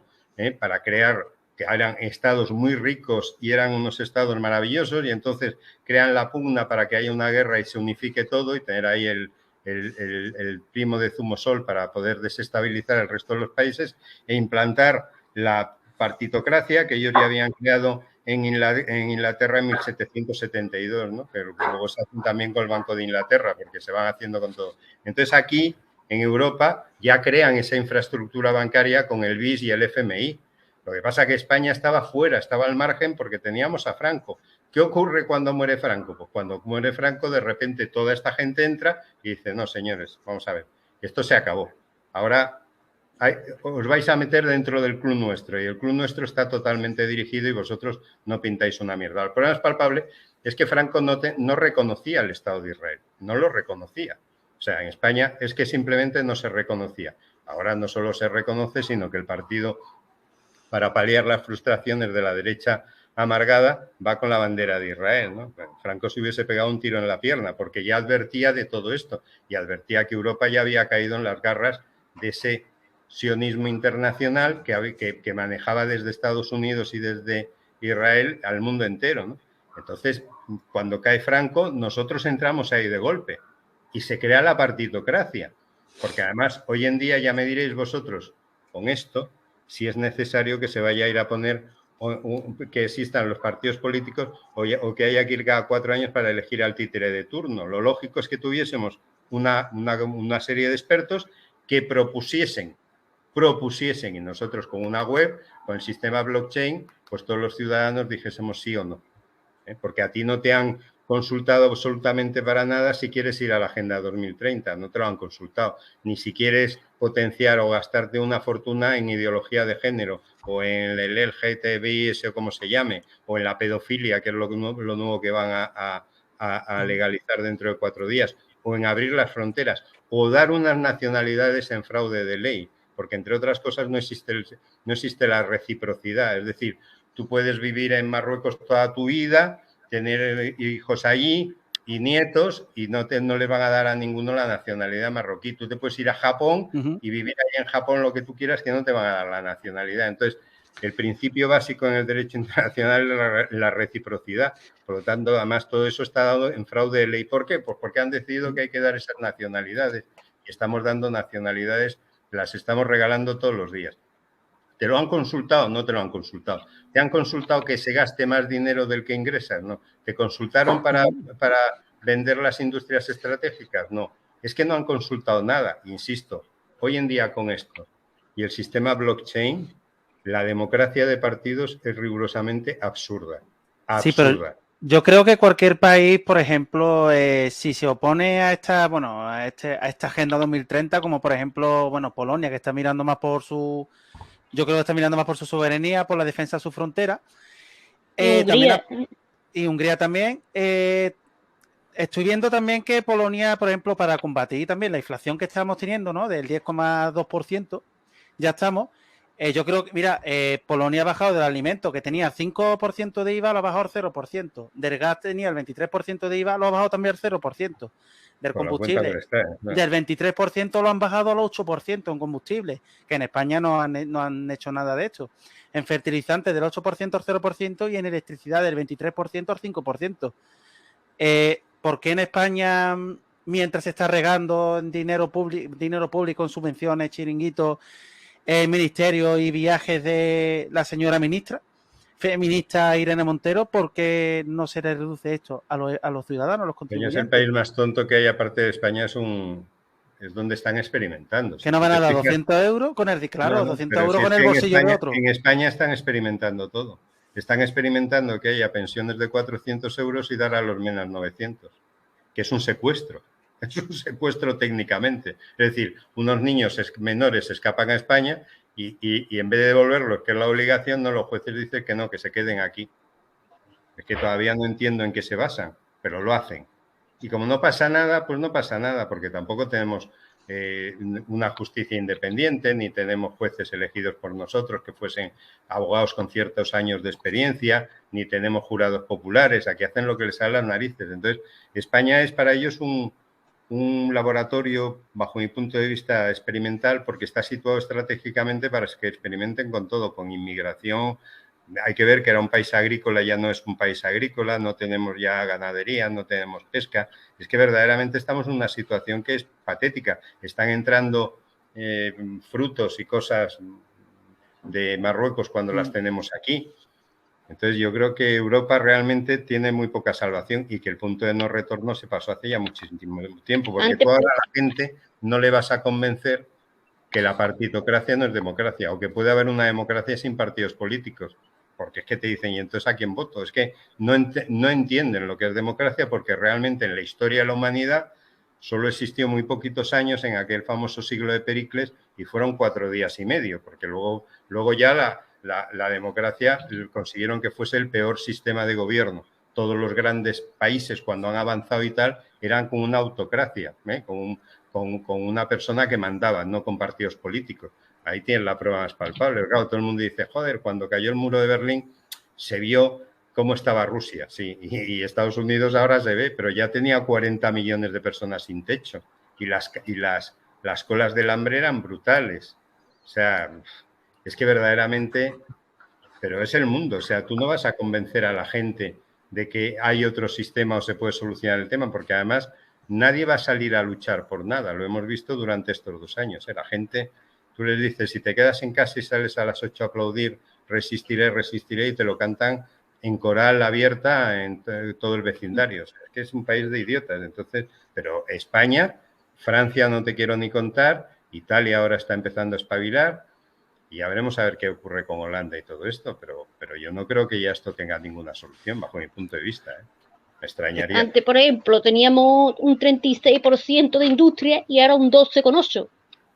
para crear que eran estados muy ricos y eran unos estados maravillosos, y entonces crean la pugna para que haya una guerra y se unifique todo y tener ahí el primo de Zumosol para poder desestabilizar el resto de los países e implantar la partitocracia que ellos ya habían creado en Inglaterra en 1772, ¿no? Pero luego se hacen también con el Banco de Inglaterra, porque se van haciendo con todo. Entonces aquí, en Europa, ya crean esa infraestructura bancaria con el BIS y el FMI. Lo que pasa es que España estaba fuera, estaba al margen porque teníamos a Franco. ¿Qué ocurre cuando muere Franco? Pues cuando muere Franco, de repente toda esta gente entra y dice, no, señores, vamos a ver, esto se acabó. Ahora os vais a meter dentro del club nuestro y el club nuestro está totalmente dirigido y vosotros no pintáis una mierda. El problema es palpable, es que Franco no reconocía el Estado de Israel, no lo reconocía. O sea, en España es que simplemente no se reconocía. Ahora no solo se reconoce, sino que el partido, para paliar las frustraciones de la derecha amargada, va con la bandera de Israel, ¿no? Franco se hubiese pegado un tiro en la pierna porque ya advertía de todo esto y advertía que Europa ya había caído en las garras de ese sionismo internacional que manejaba desde Estados Unidos y desde Israel al mundo entero, ¿no? Entonces, cuando cae Franco, nosotros entramos ahí de golpe y se crea la partitocracia, porque además hoy en día ya me diréis vosotros con esto si es necesario que se vaya a ir a poner que existan los partidos políticos o que haya que ir cada 4 años para elegir al títere de turno. Lo lógico es que tuviésemos una serie de expertos que propusiesen y nosotros con una web, con el sistema blockchain, pues todos los ciudadanos dijésemos sí o no. Porque a ti no te han consultado absolutamente para nada si quieres ir a la Agenda 2030, no te lo han consultado. Ni si quieres potenciar o gastarte una fortuna en ideología de género o en el LGTBI, o como se llame, o en la pedofilia, que es lo nuevo que van a legalizar dentro de 4 días, o en abrir las fronteras, o dar unas nacionalidades en fraude de ley, porque entre otras cosas no existe la reciprocidad, es decir, tú puedes vivir en Marruecos toda tu vida, tener hijos allí y nietos y no le van a dar a ninguno la nacionalidad marroquí. Tú te puedes ir a Japón y vivir ahí en Japón lo que tú quieras, que no te van a dar la nacionalidad. Entonces, el principio básico en el derecho internacional es la reciprocidad. Por lo tanto, además, todo eso está dado en fraude de ley. ¿Por qué? Pues porque han decidido que hay que dar esas nacionalidades. Y estamos dando nacionalidades, las estamos regalando todos los días. ¿Te lo han consultado? No te lo han consultado. ¿Te han consultado que se gaste más dinero del que ingresas? No. ¿Te consultaron para vender las industrias estratégicas? No. Es que no han consultado nada. Insisto, hoy en día con esto y el sistema blockchain, la democracia de partidos es rigurosamente absurda. Absurda. Sí, pero yo creo que cualquier país, por ejemplo, si se opone a esta Agenda 2030, como por ejemplo, Polonia, que está mirando más por su... Yo creo que está mirando más por su soberanía, por la defensa de su frontera. Hungría. Y Hungría también. Estoy viendo también que Polonia, por ejemplo, para combatir también la inflación que estamos teniendo, ¿no? Del 10,2%, ya estamos. Yo creo que, mira, Polonia ha bajado del alimento, que tenía 5% de IVA, lo ha bajado al 0%. Del gas tenía el 23% de IVA, lo ha bajado también al 0%. Del combustible, del 23% lo han bajado al 8% en combustible, que en España no han hecho nada de esto. En fertilizantes del 8% al 0% y en electricidad del 23% al 5%. ¿Por qué en España, mientras se está regando en dinero público en subvenciones, chiringuitos, ministerio y viajes de la señora ministra, feminista Irene Montero, por qué no se le reduce esto a los ciudadanos, a los contribuyentes? Es el país más tonto que hay aparte de España, es donde están experimentando. ¿Que no van a dar 200 euros con el... Claro, 200 euros con el bolsillo de otro. En España están experimentando todo. Están experimentando que haya pensiones de 400 euros y dar a los menos 900, que es un secuestro. Es un secuestro técnicamente. Es decir, unos niños menores escapan a España y en vez de devolverlos, que es la obligación, no, los jueces dicen que no, que se queden aquí. Es que todavía no entiendo en qué se basan, pero lo hacen. Y como no pasa nada, pues no pasa nada, porque tampoco tenemos una justicia independiente, ni tenemos jueces elegidos por nosotros que fuesen abogados con ciertos años de experiencia, ni tenemos jurados populares, aquí hacen lo que les sale a las narices. Entonces, España es para ellos un laboratorio, bajo mi punto de vista, experimental, porque está situado estratégicamente para que experimenten con todo, con inmigración, hay que ver que era un país agrícola, ya no es un país agrícola, no tenemos ya ganadería, no tenemos pesca. Es que verdaderamente estamos en una situación que es patética. Están entrando frutos y cosas de Marruecos cuando las tenemos aquí. Entonces yo creo que Europa realmente tiene muy poca salvación y que el punto de no retorno se pasó hace ya muchísimo tiempo, porque tú ahora a la gente no le vas a convencer que la partitocracia no es democracia o que puede haber una democracia sin partidos políticos, porque es que te dicen, ¿y entonces a quién voto? Es que no entienden lo que es democracia porque realmente en la historia de la humanidad solo existió muy poquitos años en aquel famoso siglo de Pericles y fueron 4 días y medio, porque luego ya la democracia consiguieron que fuese el peor sistema de gobierno. Todos los grandes países cuando han avanzado y tal eran con una autocracia, con una persona que mandaba, no con partidos políticos. Ahí tienen la prueba más palpable. Claro, todo el mundo dice, joder, cuando cayó el muro de Berlín se vio cómo estaba Rusia, sí, y Estados Unidos ahora se ve, pero ya tenía 40 millones de personas sin techo y las colas del hambre eran brutales. O sea, es que verdaderamente, pero es el mundo, o sea, tú no vas a convencer a la gente de que hay otro sistema o se puede solucionar el tema, porque además nadie va a salir a luchar por nada, lo hemos visto durante estos 2 años. La gente, tú les dices, si te quedas en casa y sales a las 8 a aplaudir, resistiré, resistiré, y te lo cantan en coral abierta en todo el vecindario. O sea, es que es un país de idiotas. Entonces, pero España, Francia no te quiero ni contar, Italia ahora está empezando a espabilar y ya veremos a ver qué ocurre con Holanda y todo esto, pero yo no creo que ya esto tenga ninguna solución bajo mi punto de vista. Me extrañaría. Antes, por ejemplo, teníamos un 36% de industria y ahora un 12,8%.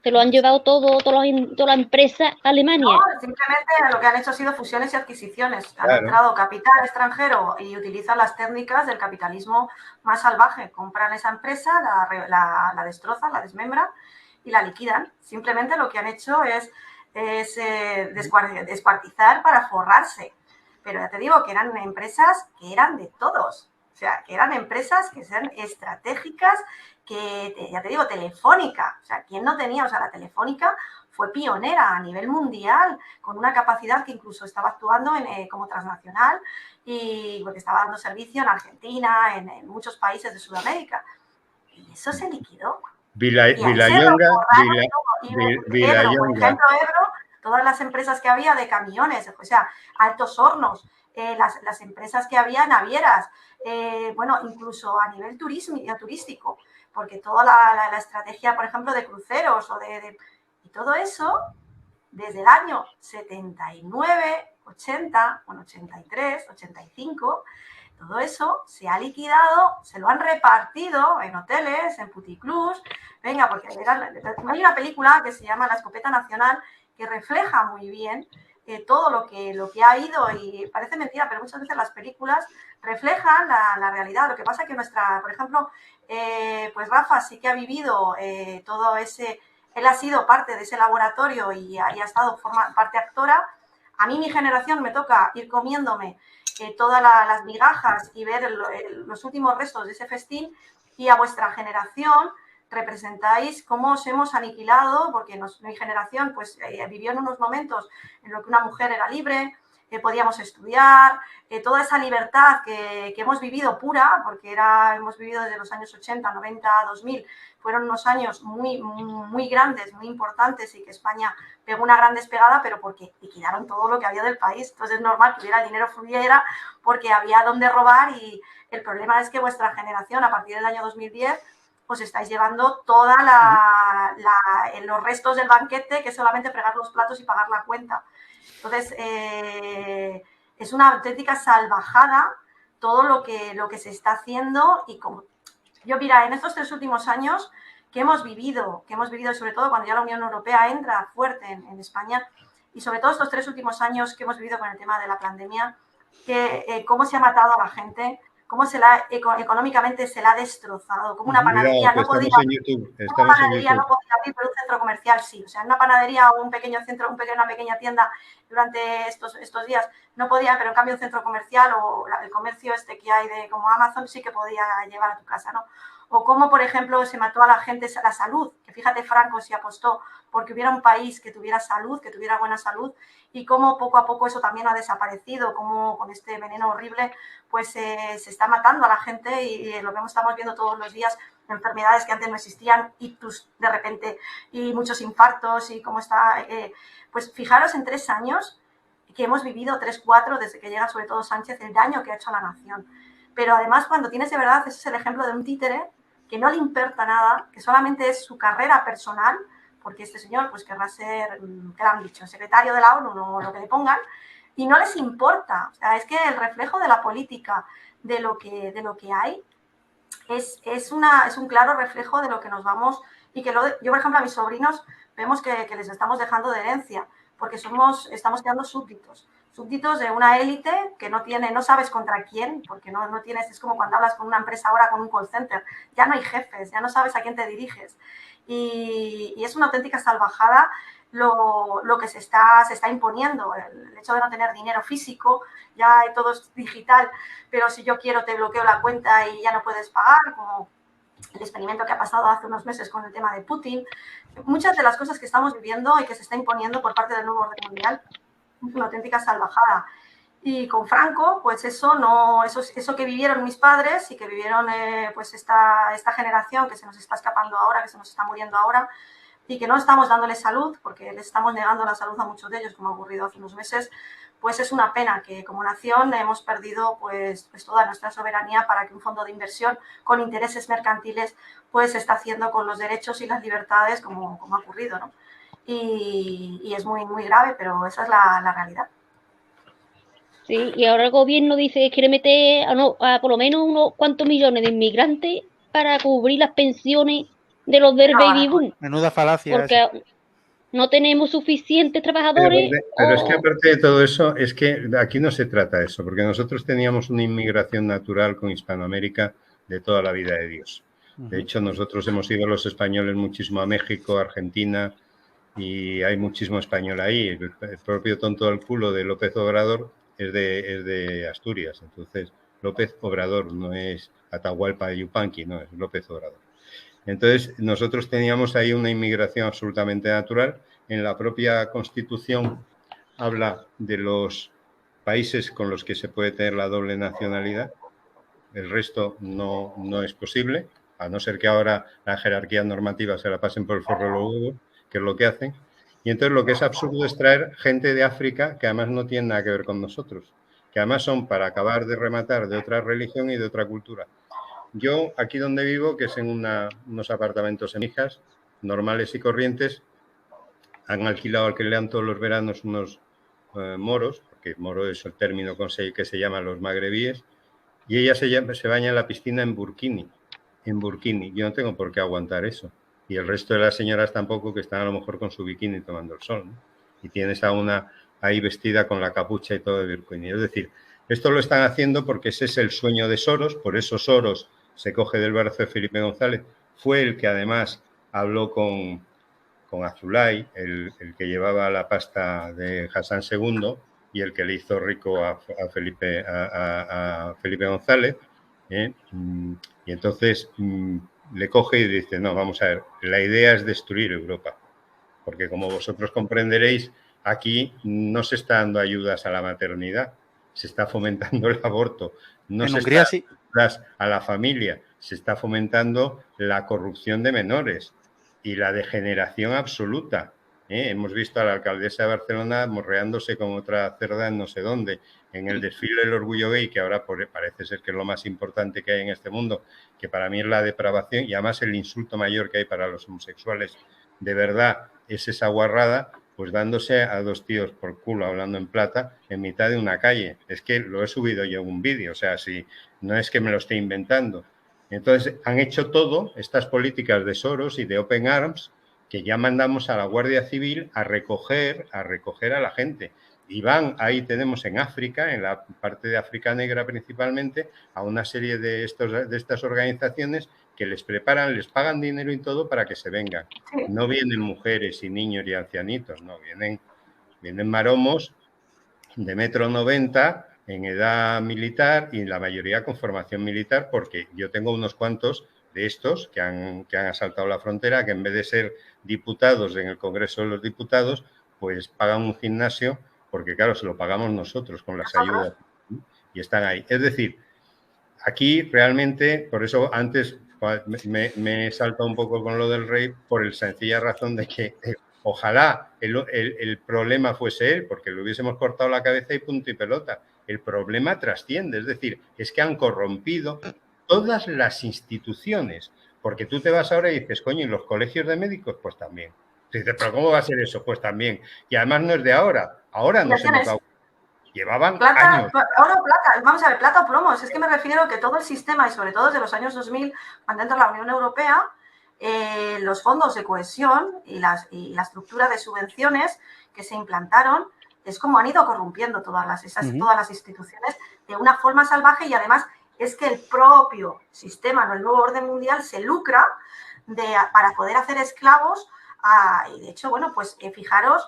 Se lo han llevado todas las empresas a Alemania. No, simplemente lo que han hecho ha sido fusiones y adquisiciones. Han entrado capital extranjero y utilizan las técnicas del capitalismo más salvaje. Compran esa empresa, la destrozan, la desmembran y la liquidan. Simplemente lo que han hecho es descuartizar para forrarse. Pero ya te digo que eran empresas que eran de todos. O sea, que eran empresas que sean estratégicas, que, ya te digo, Telefónica. O sea, ¿quién no tenía? O sea, la Telefónica fue pionera a nivel mundial, con una capacidad que incluso estaba actuando como transnacional y porque estaba dando servicio en Argentina, en muchos países de Sudamérica. Y eso se liquidó. Villayonga, por ejemplo, Ebro, todas las empresas que había de camiones, o sea, Altos Hornos, las empresas que había navieras, bueno, incluso a nivel turístico, porque toda la estrategia, por ejemplo, de cruceros y todo eso, desde el año 79, 80, bueno, 83, 85, todo eso se ha liquidado, se lo han repartido en hoteles, en puticlubs. Venga, porque hay una película que se llama La Escopeta Nacional que refleja muy bien todo lo que ha ido, y parece mentira, pero muchas veces las películas reflejan la realidad. Lo que pasa es que por ejemplo, pues Rafa sí que ha vivido todo ese, él ha sido parte de ese laboratorio y ha estado parte actora. A mí, mi generación, me toca ir comiéndome todas las migajas y ver los últimos restos de ese festín, y a vuestra generación representáis cómo os hemos aniquilado, porque mi generación pues vivió en unos momentos en los que una mujer era libre, podíamos estudiar, toda esa libertad que hemos vivido pura, porque hemos vivido desde los años 80, 90, 2000, fueron unos años muy, muy grandes, muy importantes, y que España pegó una gran despegada, pero porque liquidaron todo lo que había del país. Entonces es normal que hubiera el dinero fluyera porque había donde robar, y el problema es que vuestra generación, a partir del año 2010, os estáis llevando toda los restos del banquete, que es solamente fregar los platos y pagar la cuenta. Entonces, es una auténtica salvajada todo lo que se está haciendo. Y como yo, mira, en estos 3 últimos años que hemos vivido, sobre todo cuando ya la Unión Europea entra fuerte en España, y sobre todo estos 3 últimos años que hemos vivido con el tema de la pandemia, que cómo se ha matado a la gente, cómo económicamente se la ha destrozado, como una panadería no podía abrir, pero un centro comercial sí. O sea, una panadería o un pequeño centro, una pequeña tienda durante estos días no podía, pero en cambio un centro comercial o el comercio que hay como Amazon sí que podía llevar a tu casa, ¿no? o cómo, por ejemplo, se mató a la gente la salud, que fíjate, Franco se apostó porque hubiera un país que tuviera salud, que tuviera buena salud, y cómo poco a poco eso también ha desaparecido, cómo con este veneno horrible pues se está matando a la gente y lo que estamos viendo todos los días, enfermedades que antes no existían, ictus de repente, y muchos infartos, y cómo está, pues fijaros en 3 años que hemos vivido, 3, 4, desde que llega sobre todo Sánchez, el daño que ha hecho a la nación. Pero además, cuando tienes de verdad, ese es el ejemplo de un títere que no le importa nada, que solamente es su carrera personal, porque este señor pues querrá ser, ¿qué le han dicho?, secretario de la ONU o lo que le pongan, y no les importa. O sea, es que el reflejo de la política, de lo que hay, es un claro reflejo de lo que nos vamos, y que yo, por ejemplo, a mis sobrinos vemos que les estamos dejando de herencia, porque estamos quedando súbditos de una élite que no sabes contra quién, porque no tienes, es como cuando hablas con una empresa ahora, con un call center, ya no hay jefes, ya no sabes a quién te diriges, y es una auténtica salvajada lo que se está imponiendo, el hecho de no tener dinero físico, ya todo es digital, pero si yo quiero te bloqueo la cuenta y ya no puedes pagar, como el experimento que ha pasado hace unos meses con el tema de Putin. Muchas de las cosas que estamos viviendo y que se está imponiendo por parte del nuevo orden mundial es una auténtica salvajada. Y con Franco, pues eso que vivieron mis padres y que vivieron pues esta generación que se nos está escapando ahora, que se nos está muriendo ahora, y que no estamos dándole salud, porque les estamos negando la salud a muchos de ellos, como ha ocurrido hace unos meses, pues es una pena que como nación hemos perdido pues toda nuestra soberanía para que un fondo de inversión con intereses mercantiles pues está haciendo con los derechos y las libertades como ha ocurrido, ¿no? Y es muy, muy grave, pero esa es la realidad. Sí, y ahora el gobierno dice que quiere meter a por lo menos unos cuantos millones de inmigrantes para cubrir las pensiones de los del baby boom. Menuda falacia. Porque no tenemos suficientes trabajadores. Pero es que aparte de todo eso, es que aquí no se trata de eso, porque nosotros teníamos una inmigración natural con Hispanoamérica de toda la vida de Dios. De hecho, nosotros hemos ido los españoles muchísimo a México, Argentina, y hay muchísimo español ahí. El propio tonto del culo de López Obrador es de Asturias. Entonces, López Obrador no es Atahualpa de Yupanqui, no, es López Obrador. Entonces, nosotros teníamos ahí una inmigración absolutamente natural. En la propia Constitución habla de los países con los que se puede tener la doble nacionalidad. El resto no es posible, a no ser que ahora la jerarquía normativa se la pasen por el forro de los huevos, que es lo que hacen. Y entonces lo que es absurdo es traer gente de África que además no tiene nada que ver con nosotros, que además son para acabar de rematar de otra religión y de otra cultura. Yo, aquí donde vivo, que es en unos apartamentos en Mijas, normales y corrientes, han alquilado, alquilan todos los veranos unos moros, porque moro es el término que se llaman los magrebíes, y ella se baña en la piscina en burkini. Yo no tengo por qué aguantar eso. Y el resto de las señoras tampoco, que están a lo mejor con su bikini tomando el sol, ¿no? Y tienes a una ahí vestida con la capucha y todo de burkini. Es decir, esto lo están haciendo porque ese es el sueño de Soros, por eso Soros se coge del brazo de Felipe González. Fue el que además habló con Azulay, el que llevaba la pasta de Hassan II y el que le hizo rico a Felipe González. Y entonces le coge y dice, no, vamos a ver, la idea es destruir Europa, porque como vosotros comprenderéis, aquí no se está dando ayudas a la maternidad, se está fomentando el aborto, no se está dando ayudas a la familia, se está fomentando la corrupción de menores y la degeneración absoluta. Hemos visto a la alcaldesa de Barcelona morreándose con otra cerda en no sé dónde, en el desfile del orgullo gay, que ahora parece ser que es lo más importante que hay en este mundo, que para mí es la depravación y además el insulto mayor que hay para los homosexuales, de verdad, es esa guarrada, pues dándose a dos tíos por culo hablando en plata en mitad de una calle. Es que lo he subido yo en un vídeo, o sea, si no es que me lo esté inventando. Entonces, han hecho todo, estas políticas de Soros y de Open Arms, que ya mandamos a la Guardia Civil a recoger a la gente. Y van, ahí tenemos en África, en la parte de África Negra principalmente, a una serie de estas organizaciones que les preparan, les pagan dinero y todo para que se vengan. No vienen mujeres y niños y ancianitos, no, vienen maromos de 1,90 m en edad militar y la mayoría con formación militar, porque yo tengo unos cuantos de estos que han asaltado la frontera, que en vez de ser diputados en el Congreso de los Diputados, pues pagan un gimnasio, porque claro, se lo pagamos nosotros con las ayudas, y están ahí. Es decir, aquí realmente, por eso antes me he saltado un poco con lo del rey, por la sencilla razón de que ojalá el problema fuese él, porque le hubiésemos cortado la cabeza y punto y pelota. El problema trasciende, es decir, es que han corrompido todas las instituciones, porque tú te vas ahora y dices, coño, ¿y los colegios de médicos? Pues también. Dices, ¿pero cómo va a ser eso? Pues también. Y además no es de ahora nos hemos dado. Llevaban años. Oro o plata, vamos a ver, plata o plomos. Es que me refiero que todo el sistema, y sobre todo desde los años 2000, cuando entra la Unión Europea, los fondos de cohesión y la estructura de subvenciones que se implantaron, es como han ido corrompiendo todas las instituciones de una forma salvaje, y además es que el propio sistema, ¿no? El nuevo orden mundial se lucra para poder hacer esclavos y de hecho, bueno, pues fijaros,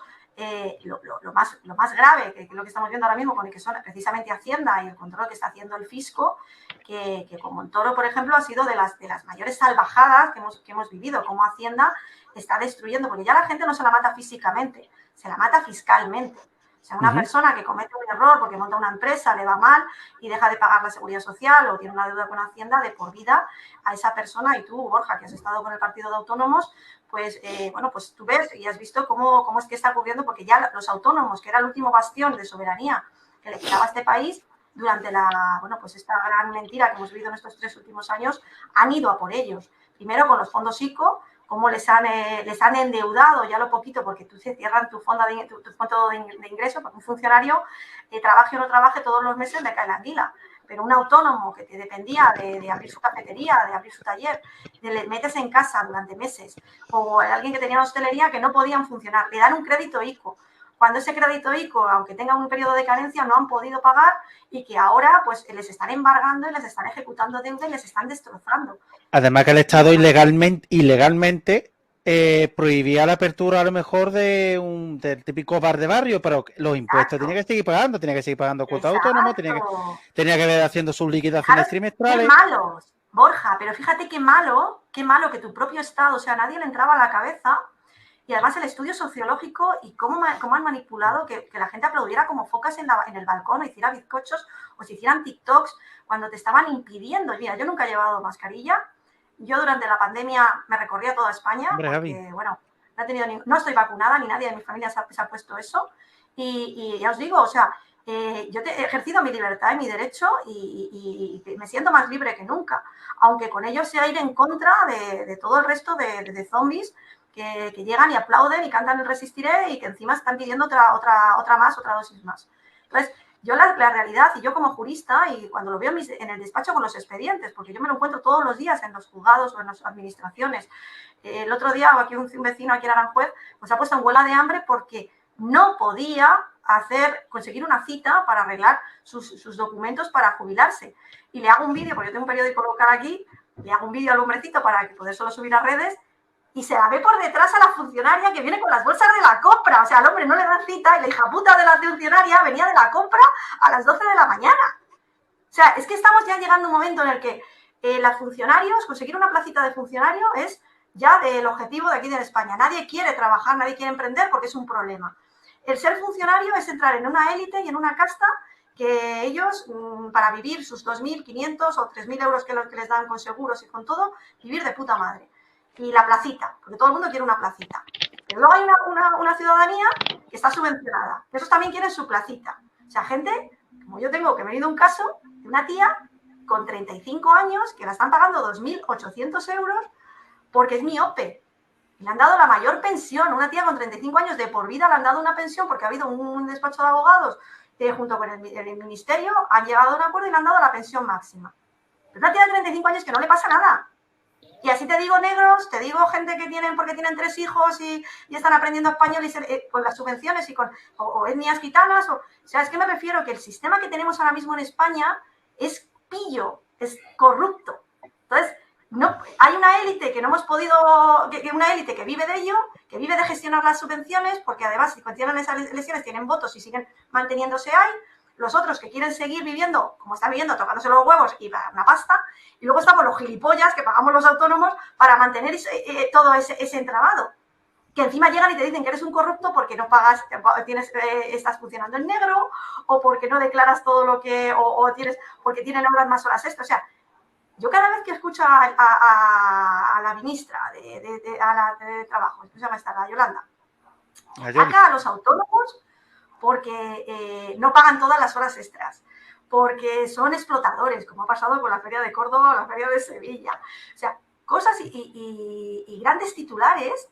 lo más grave, que es lo que estamos viendo ahora mismo, con el que son precisamente Hacienda y el control que está haciendo el fisco, que con Montoro, por ejemplo, ha sido de las mayores salvajadas que hemos vivido, como Hacienda está destruyendo, porque ya la gente no se la mata físicamente, se la mata fiscalmente. O sea, una persona que comete un error porque monta una empresa, le va mal y deja de pagar la seguridad social o tiene una deuda con Hacienda, de por vida a esa persona. Y tú, Borja, que has estado con el Partido de Autónomos, pues, bueno, pues tú ves y has visto cómo es que está ocurriendo, porque ya los autónomos, que era el último bastión de soberanía que le quedaba a este país, durante pues esta gran mentira que hemos vivido en estos 3 últimos años, han ido a por ellos. Primero con los fondos ICO, cómo les han endeudado ya lo poquito, porque tú se cierran tu fondo de ingreso, porque un funcionario, trabaje o no trabaje, todos los meses le cae la anguila. Pero un autónomo que te dependía de abrir su cafetería, de abrir su taller, le metes en casa durante meses, o alguien que tenía una hostelería que no podían funcionar, le dan un crédito ICO. Cuando ese crédito ICO, aunque tenga un periodo de carencia, no han podido pagar, y que ahora pues les están embargando y les están ejecutando deuda y les están destrozando. Además que el Estado ilegalmente prohibía la apertura a lo mejor del típico bar de barrio, pero los impuestos tenía que seguir pagando cuotas autónomas, tenía que ver haciendo sus liquidaciones trimestrales. Qué malos, Borja, pero fíjate qué malo que tu propio Estado, o sea, nadie le entraba a la cabeza. Y además el estudio sociológico y cómo han manipulado que la gente aplaudiera como focas en el balcón, o hiciera bizcochos, o se hicieran TikToks cuando te estaban impidiendo. Mira, yo nunca he llevado mascarilla. Yo durante la pandemia me recorría toda España, porque, bueno, no estoy vacunada, ni nadie de mi familia se ha puesto eso. Y ya os digo, o sea, yo he ejercido mi libertad y mi derecho y me siento más libre que nunca. Aunque con ello sea ir en contra de todo el resto de zombies que llegan y aplauden y cantan el Resistiré, y que encima están pidiendo otra dosis más. Entonces, yo la realidad, y yo como jurista, y cuando lo veo en el despacho con los expedientes, porque yo me lo encuentro todos los días en los juzgados o en las administraciones. El otro día, aquí un vecino aquí en Aranjuez, pues ha puesto en huelga de hambre porque no podía conseguir una cita para arreglar sus documentos para jubilarse. Y le hago un vídeo, porque yo tengo un periódico local aquí, le hago un vídeo al hombrecito para poder solo subir a redes, y se la ve por detrás a la funcionaria que viene con las bolsas de la compra. O sea, al hombre no le dan cita, y la hija puta de la funcionaria venía de la compra a las 12 de la mañana. O sea, es que estamos ya llegando a un momento en el que los funcionarios, conseguir una placita de funcionario es ya el objetivo de aquí de España. Nadie quiere trabajar, nadie quiere emprender porque es un problema. El ser funcionario es entrar en una élite y en una casta que ellos, para vivir sus 2.500 o 3.000 euros que les dan con seguros y con todo, vivir de puta madre. Y la placita, porque todo el mundo quiere una placita. Pero luego hay una ciudadanía que está subvencionada. Esos también quieren su placita. O sea, gente, como yo tengo, que me he ido un caso de una tía con 35 años que la están pagando 2.800 euros porque es miope. Y le han dado la mayor pensión. Una tía con 35 años de por vida le han dado una pensión porque ha habido un despacho de abogados junto con el ministerio, han llegado a un acuerdo y le han dado la pensión máxima. Pero una tía de 35 años que no le pasa nada. Y así te digo negros, te digo gente que porque tienen 3 hijos y están aprendiendo español con las subvenciones o etnias gitanas. O sea, es que me refiero que el sistema que tenemos ahora mismo en España es pillo, es corrupto. Entonces, no, hay una élite que no hemos podido, una élite que vive de ello, que vive de gestionar las subvenciones, porque además si contienen esas elecciones tienen votos y siguen manteniéndose ahí. los otros que quieren seguir viviendo como están viviendo, tocándose los huevos y una pasta, y luego estamos los gilipollas que pagamos los autónomos para mantener todo ese entramado. Que encima llegan y te dicen que eres un corrupto porque no pagas, estás funcionando en negro, o porque no declaras todo lo que, porque tienen más horas extra. O sea, yo cada vez que escucho a la ministra de Trabajo, ¿cómo se llama esta? La Yolanda, ataca a los autónomos porque no pagan todas las horas extras, porque son explotadores, como ha pasado con la Feria de Córdoba o la Feria de Sevilla. O sea, cosas y grandes titulares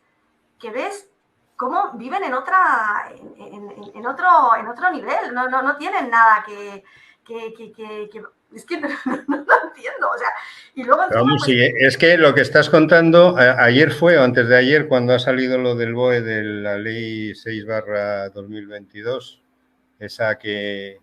que ves cómo viven en otro nivel, no tienen nada que es que no lo entiendo, o sea, y luego encima, vamos, sí, es que lo que estás contando, ayer fue o antes de ayer cuando ha salido lo del BOE de la ley 6/2022, esa que,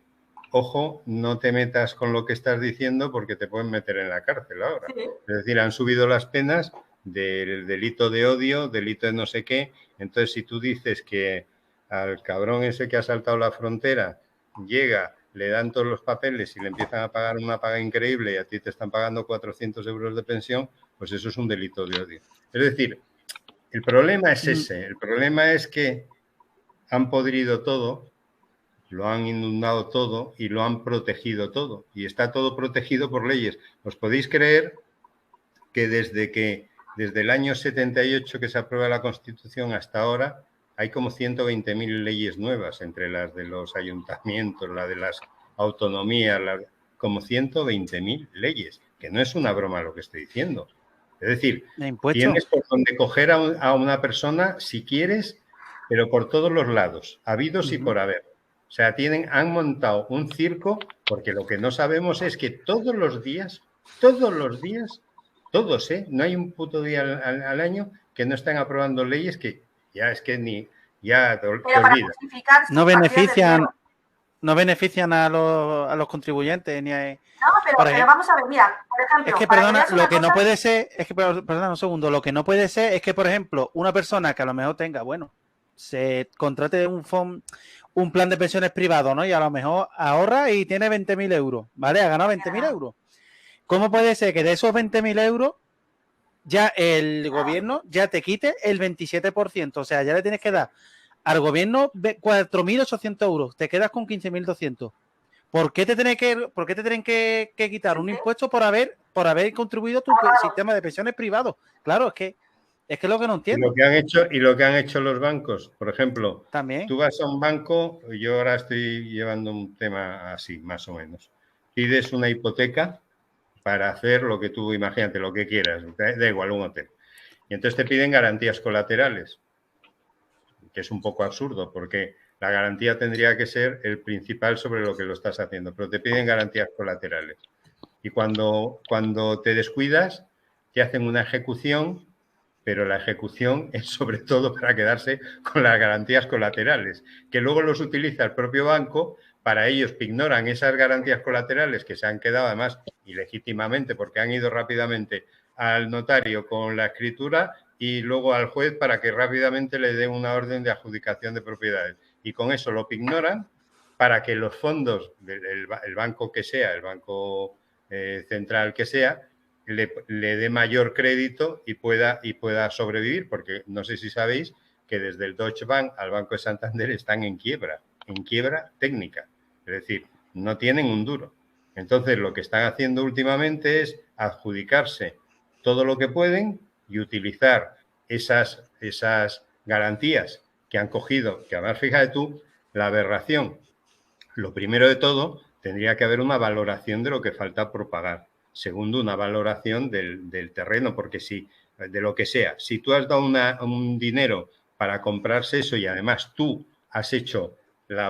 ojo, no te metas con lo que estás diciendo porque te pueden meter en la cárcel ahora. Sí. Es decir, han subido las penas del delito de odio, delito de no sé qué. Entonces, si tú dices que al cabrón ese que ha saltado la frontera llega, le dan todos los papeles y le empiezan a pagar una paga increíble y a ti te están pagando 400 euros de pensión, pues eso es un delito de odio. Es decir, el problema es ese. El problema es que han podrido todo, lo han inundado todo y lo han protegido todo. Y está todo protegido por leyes. ¿Os podéis creer que desde el año 78 que se aprueba la Constitución hasta ahora hay como 120.000 leyes nuevas, entre las de los ayuntamientos, la de las autonomías, como 120.000 leyes, que no es una broma lo que estoy diciendo. Es decir, tienes por donde coger a una persona si quieres, pero por todos los lados, habidos y por haber. O sea, han montado un circo, porque lo que no sabemos es que todos los días, todos, no hay un puto día al año que no están aprobando leyes que ya es que te olvidas. No benefician a los contribuyentes ni a... No, pero vamos a ver, mira, por ejemplo... Es que, perdona, lo que no puede ser, es que, perdona un segundo, lo que no puede ser es que, por ejemplo, una persona que a lo mejor tenga, se contrate un plan de pensiones privado, ¿no? Y a lo mejor ahorra y tiene 20.000 euros, ¿vale? Ha ganado 20.000 euros. ¿Cómo puede ser que de esos 20.000 euros ya el gobierno ya te quite el 27%? O sea, ya le tienes que dar al gobierno 4.800 euros, te quedas con 15.200. ¿Por qué te tienen que quitar un impuesto por haber contribuido a tu sistema de pensiones privado? Claro, es que es lo que no entiendo. Y lo que han hecho los bancos, por ejemplo, también. Tú vas a un banco, yo ahora estoy llevando un tema así, más o menos. Pides una hipoteca para hacer lo que tú, imagínate, lo que quieras, da igual, un hotel. Y entonces te piden garantías colaterales, que es un poco absurdo, porque la garantía tendría que ser el principal sobre lo que lo estás haciendo, pero te piden garantías colaterales. Y cuando te descuidas, te hacen una ejecución, pero la ejecución es sobre todo para quedarse con las garantías colaterales, que luego los utiliza el propio banco para ellos, que ignoran esas garantías colaterales que se han quedado además ilegítimamente porque han ido rápidamente al notario con la escritura y luego al juez para que rápidamente le dé una orden de adjudicación de propiedades. Y con eso lo ignoran para que los fondos del banco que sea, el banco central que sea, le dé mayor crédito y pueda sobrevivir, porque no sé si sabéis que desde el Deutsche Bank al Banco de Santander están en quiebra técnica. Es decir, no tienen un duro. Entonces, lo que están haciendo últimamente es adjudicarse todo lo que pueden y utilizar esas garantías que han cogido, que además, fíjate tú, la aberración. Lo primero de todo, tendría que haber una valoración de lo que falta por pagar. Segundo, una valoración del terreno, porque si, de lo que sea, si tú has dado un dinero para comprarse eso y además tú has hecho, le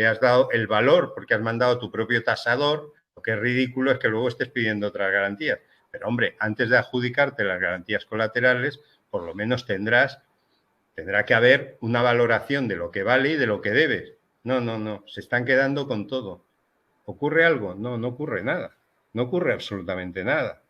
has dado el valor porque has mandado a tu propio tasador, lo que es ridículo es que luego estés pidiendo otras garantías. Pero, hombre, antes de adjudicarte las garantías colaterales, por lo menos tendrá que haber una valoración de lo que vale y de lo que debes. No, se están quedando con todo. ¿Ocurre algo? No ocurre nada. No ocurre absolutamente nada.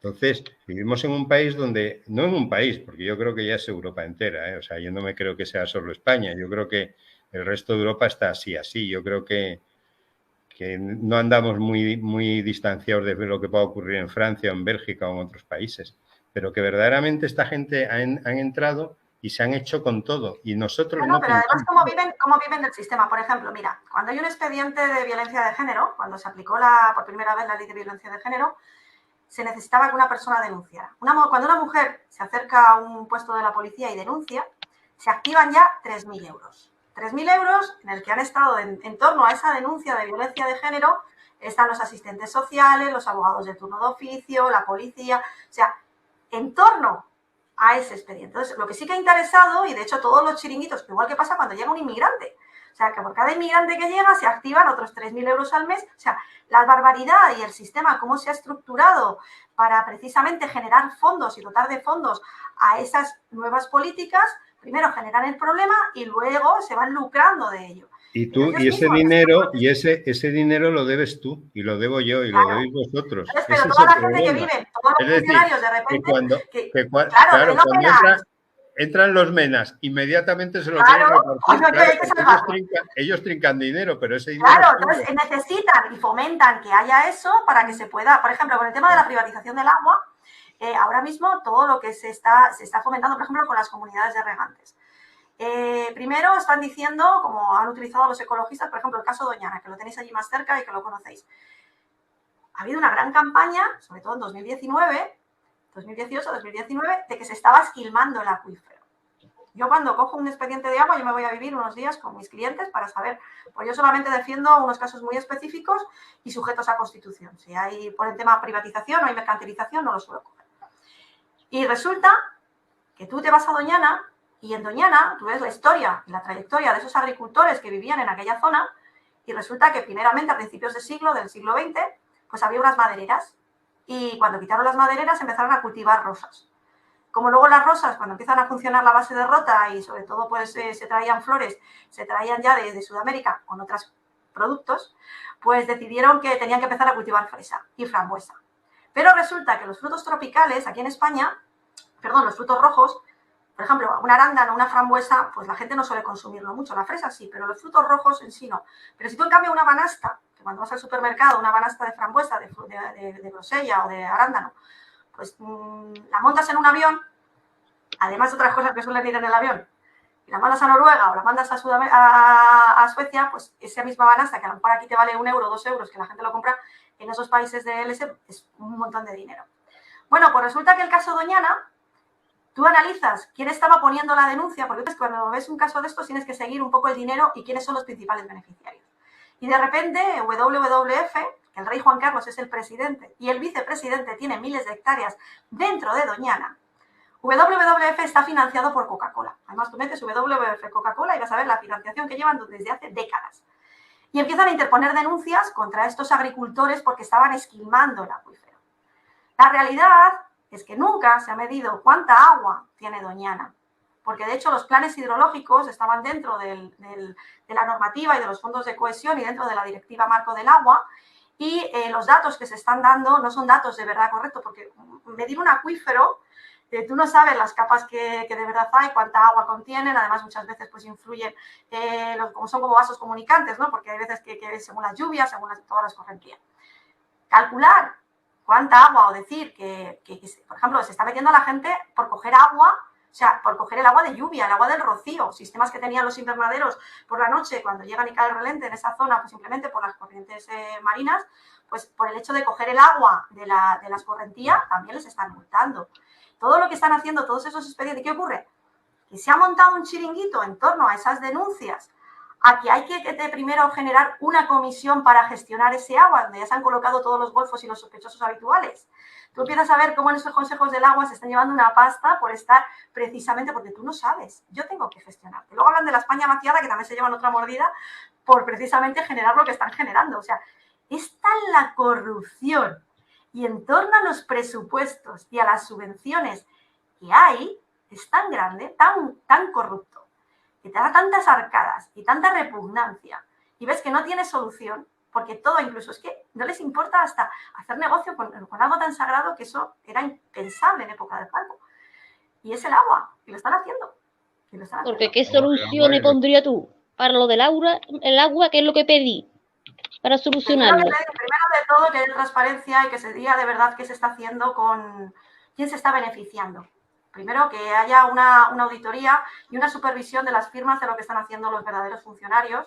Entonces, vivimos en un país donde, no en un país, porque yo creo que ya es Europa entera, o sea, yo no me creo que sea solo España, yo creo que El resto de Europa está así. Yo creo que no andamos muy distanciados de lo que pueda ocurrir en Francia o en Bélgica o en otros países, pero que verdaderamente esta gente han entrado y se han hecho con todo, y nosotros no. Pero además, ¿cómo viven del sistema? Por ejemplo, mira, cuando hay un expediente de violencia de género, cuando se aplicó por primera vez la ley de violencia de género, se necesitaba que una persona denunciara. Cuando una mujer se acerca a un puesto de la policía y denuncia, se activan ya 3.000 euros. 3.000 euros en el que han estado en torno a esa denuncia de violencia de género, están los asistentes sociales, los abogados de turno de oficio, la policía, o sea, en torno a ese expediente. Entonces, lo que sí que ha interesado, y de hecho todos los chiringuitos, igual que pasa cuando llega un inmigrante, o sea, que por cada inmigrante que llega se activan otros 3.000 euros al mes, o sea, la barbaridad y el sistema, cómo se ha estructurado para precisamente generar fondos y dotar de fondos a esas nuevas políticas, primero generan el problema y luego se van lucrando de ello. Y tú, y ese dinero, ese dinero lo debes tú, y lo debo yo, y claro, lo debéis vosotros. Entonces, pero toda la gente que vive, todos los funcionarios de repente... Claro, cuando entran los menas, inmediatamente se lo quieren repartir. Ellos trincan dinero, pero ese dinero... Claro, entonces necesitan y fomentan que haya eso para que se pueda... Por ejemplo, con el tema de la privatización del agua, ahora mismo todo lo que se está fomentando, por ejemplo, con las comunidades de regantes. Primero están diciendo, como han utilizado los ecologistas, por ejemplo, el caso Doñana, que lo tenéis allí más cerca y que lo conocéis. Ha habido una gran campaña, sobre todo en 2018, 2019, de que se estaba esquilmando el acuífero. Yo cuando cojo un expediente de agua, yo me voy a vivir unos días con mis clientes para saber, pues yo solamente defiendo unos casos muy específicos y sujetos a Constitución. Si hay por el tema privatización o hay mercantilización, no lo suelo coger. Y resulta que tú te vas a Doñana y en Doñana tú ves la historia y la trayectoria de esos agricultores que vivían en aquella zona y resulta que primeramente a principios del siglo XX, pues había unas madereras y cuando quitaron las madereras empezaron a cultivar rosas. Como luego las rosas, cuando empiezan a funcionar la base de rota y sobre todo pues se traían flores, se traían ya de Sudamérica con otros productos, pues decidieron que tenían que empezar a cultivar fresa y frambuesa. Pero resulta que los frutos tropicales aquí en España, los frutos rojos, por ejemplo, un arándano, una frambuesa, pues la gente no suele consumirlo mucho, la fresa sí, pero los frutos rojos en sí no. Pero si tú en cambio una banasta, que cuando vas al supermercado, una banasta de frambuesa, de grosella o de arándano, pues la montas en un avión, además de otras cosas que suelen ir en el avión, y la mandas a Noruega o la mandas a Suecia, pues esa misma banasta, que a lo mejor aquí te vale 1 euro, 2 euros, que la gente lo compra, en esos países de LS es un montón de dinero. Bueno, pues resulta que el caso Doñana, tú analizas quién estaba poniendo la denuncia, porque cuando ves un caso de estos tienes que seguir un poco el dinero y quiénes son los principales beneficiarios. Y de repente WWF, que el rey Juan Carlos es el presidente y el vicepresidente tiene miles de hectáreas dentro de Doñana, WWF está financiado por Coca-Cola. Además, tú metes WWF Coca-Cola y vas a ver la financiación que llevan desde hace décadas. Y empiezan a interponer denuncias contra estos agricultores porque estaban esquilmando el acuífero. La realidad es que nunca se ha medido cuánta agua tiene Doñana, porque de hecho los planes hidrológicos estaban dentro de la normativa y de los fondos de cohesión y dentro de la directiva marco del agua, y los datos que se están dando no son datos de verdad correctos, porque medir un acuífero, tú no sabes las capas que de verdad hay, cuánta agua contienen, además muchas veces pues influyen, como son como vasos comunicantes, ¿no? Porque hay veces que según las lluvias, según todas las correntías. Calcular cuánta agua o decir que, por ejemplo, se está metiendo a la gente por coger agua, o sea, por coger el agua de lluvia, el agua del rocío, sistemas que tenían los invernaderos por la noche cuando llegan y cae el relente en esa zona, pues simplemente por las corrientes marinas, pues por el hecho de coger el agua de las correntías también les están multando. Todo lo que están haciendo, todos esos expedientes, ¿qué ocurre? Que se ha montado un chiringuito en torno a esas denuncias, a que hay que primero generar una comisión para gestionar ese agua, donde ya se han colocado todos los golfos y los sospechosos habituales. Tú empiezas a ver cómo en esos consejos del agua se están llevando una pasta por estar precisamente porque tú no sabes. Yo tengo que gestionar. Luego hablan de la España vaciada, que también se llevan otra mordida por precisamente generar lo que están generando. O sea, está la corrupción y en torno a los presupuestos y a las subvenciones que hay, es tan grande, tan corrupto, que te da tantas arcadas y tanta repugnancia y ves que no tiene solución, porque todo incluso es que no les importa hasta hacer negocio con algo tan sagrado que eso era impensable en época de Franco. Y es el agua, y lo están haciendo. Porque ¿qué soluciones pondría tú? para lo del el agua, ¿qué es lo que pedí para solucionarlo? Primero de todo, que haya transparencia y que se diga de verdad qué se está haciendo con quién se está beneficiando. Primero, que haya una auditoría y una supervisión de las firmas de lo que están haciendo los verdaderos funcionarios.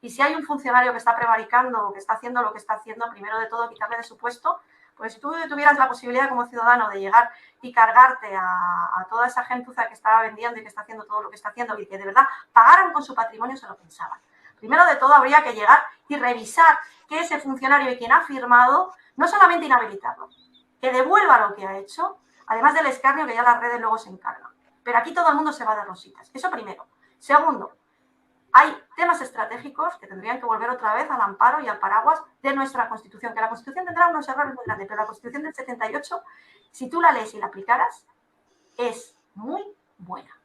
Y si hay un funcionario que está prevaricando o que está haciendo lo que está haciendo, primero de todo, quitarle de su puesto. Pues si tú tuvieras la posibilidad como ciudadano de llegar y cargarte a toda esa gentuza que está vendiendo y que está haciendo todo lo que está haciendo y que de verdad pagaran con su patrimonio, se lo pensaban. Primero de todo, habría que llegar y revisar que ese funcionario y quien ha firmado, no solamente inhabilitarlo, que devuelva lo que ha hecho, además del escarnio que ya las redes luego se encargan. Pero aquí todo el mundo se va de rositas. Eso primero. Segundo, hay temas estratégicos que tendrían que volver otra vez al amparo y al paraguas de nuestra Constitución, que la Constitución tendrá unos errores muy grandes, pero la Constitución del 78, si tú la lees y la aplicaras, es muy buena.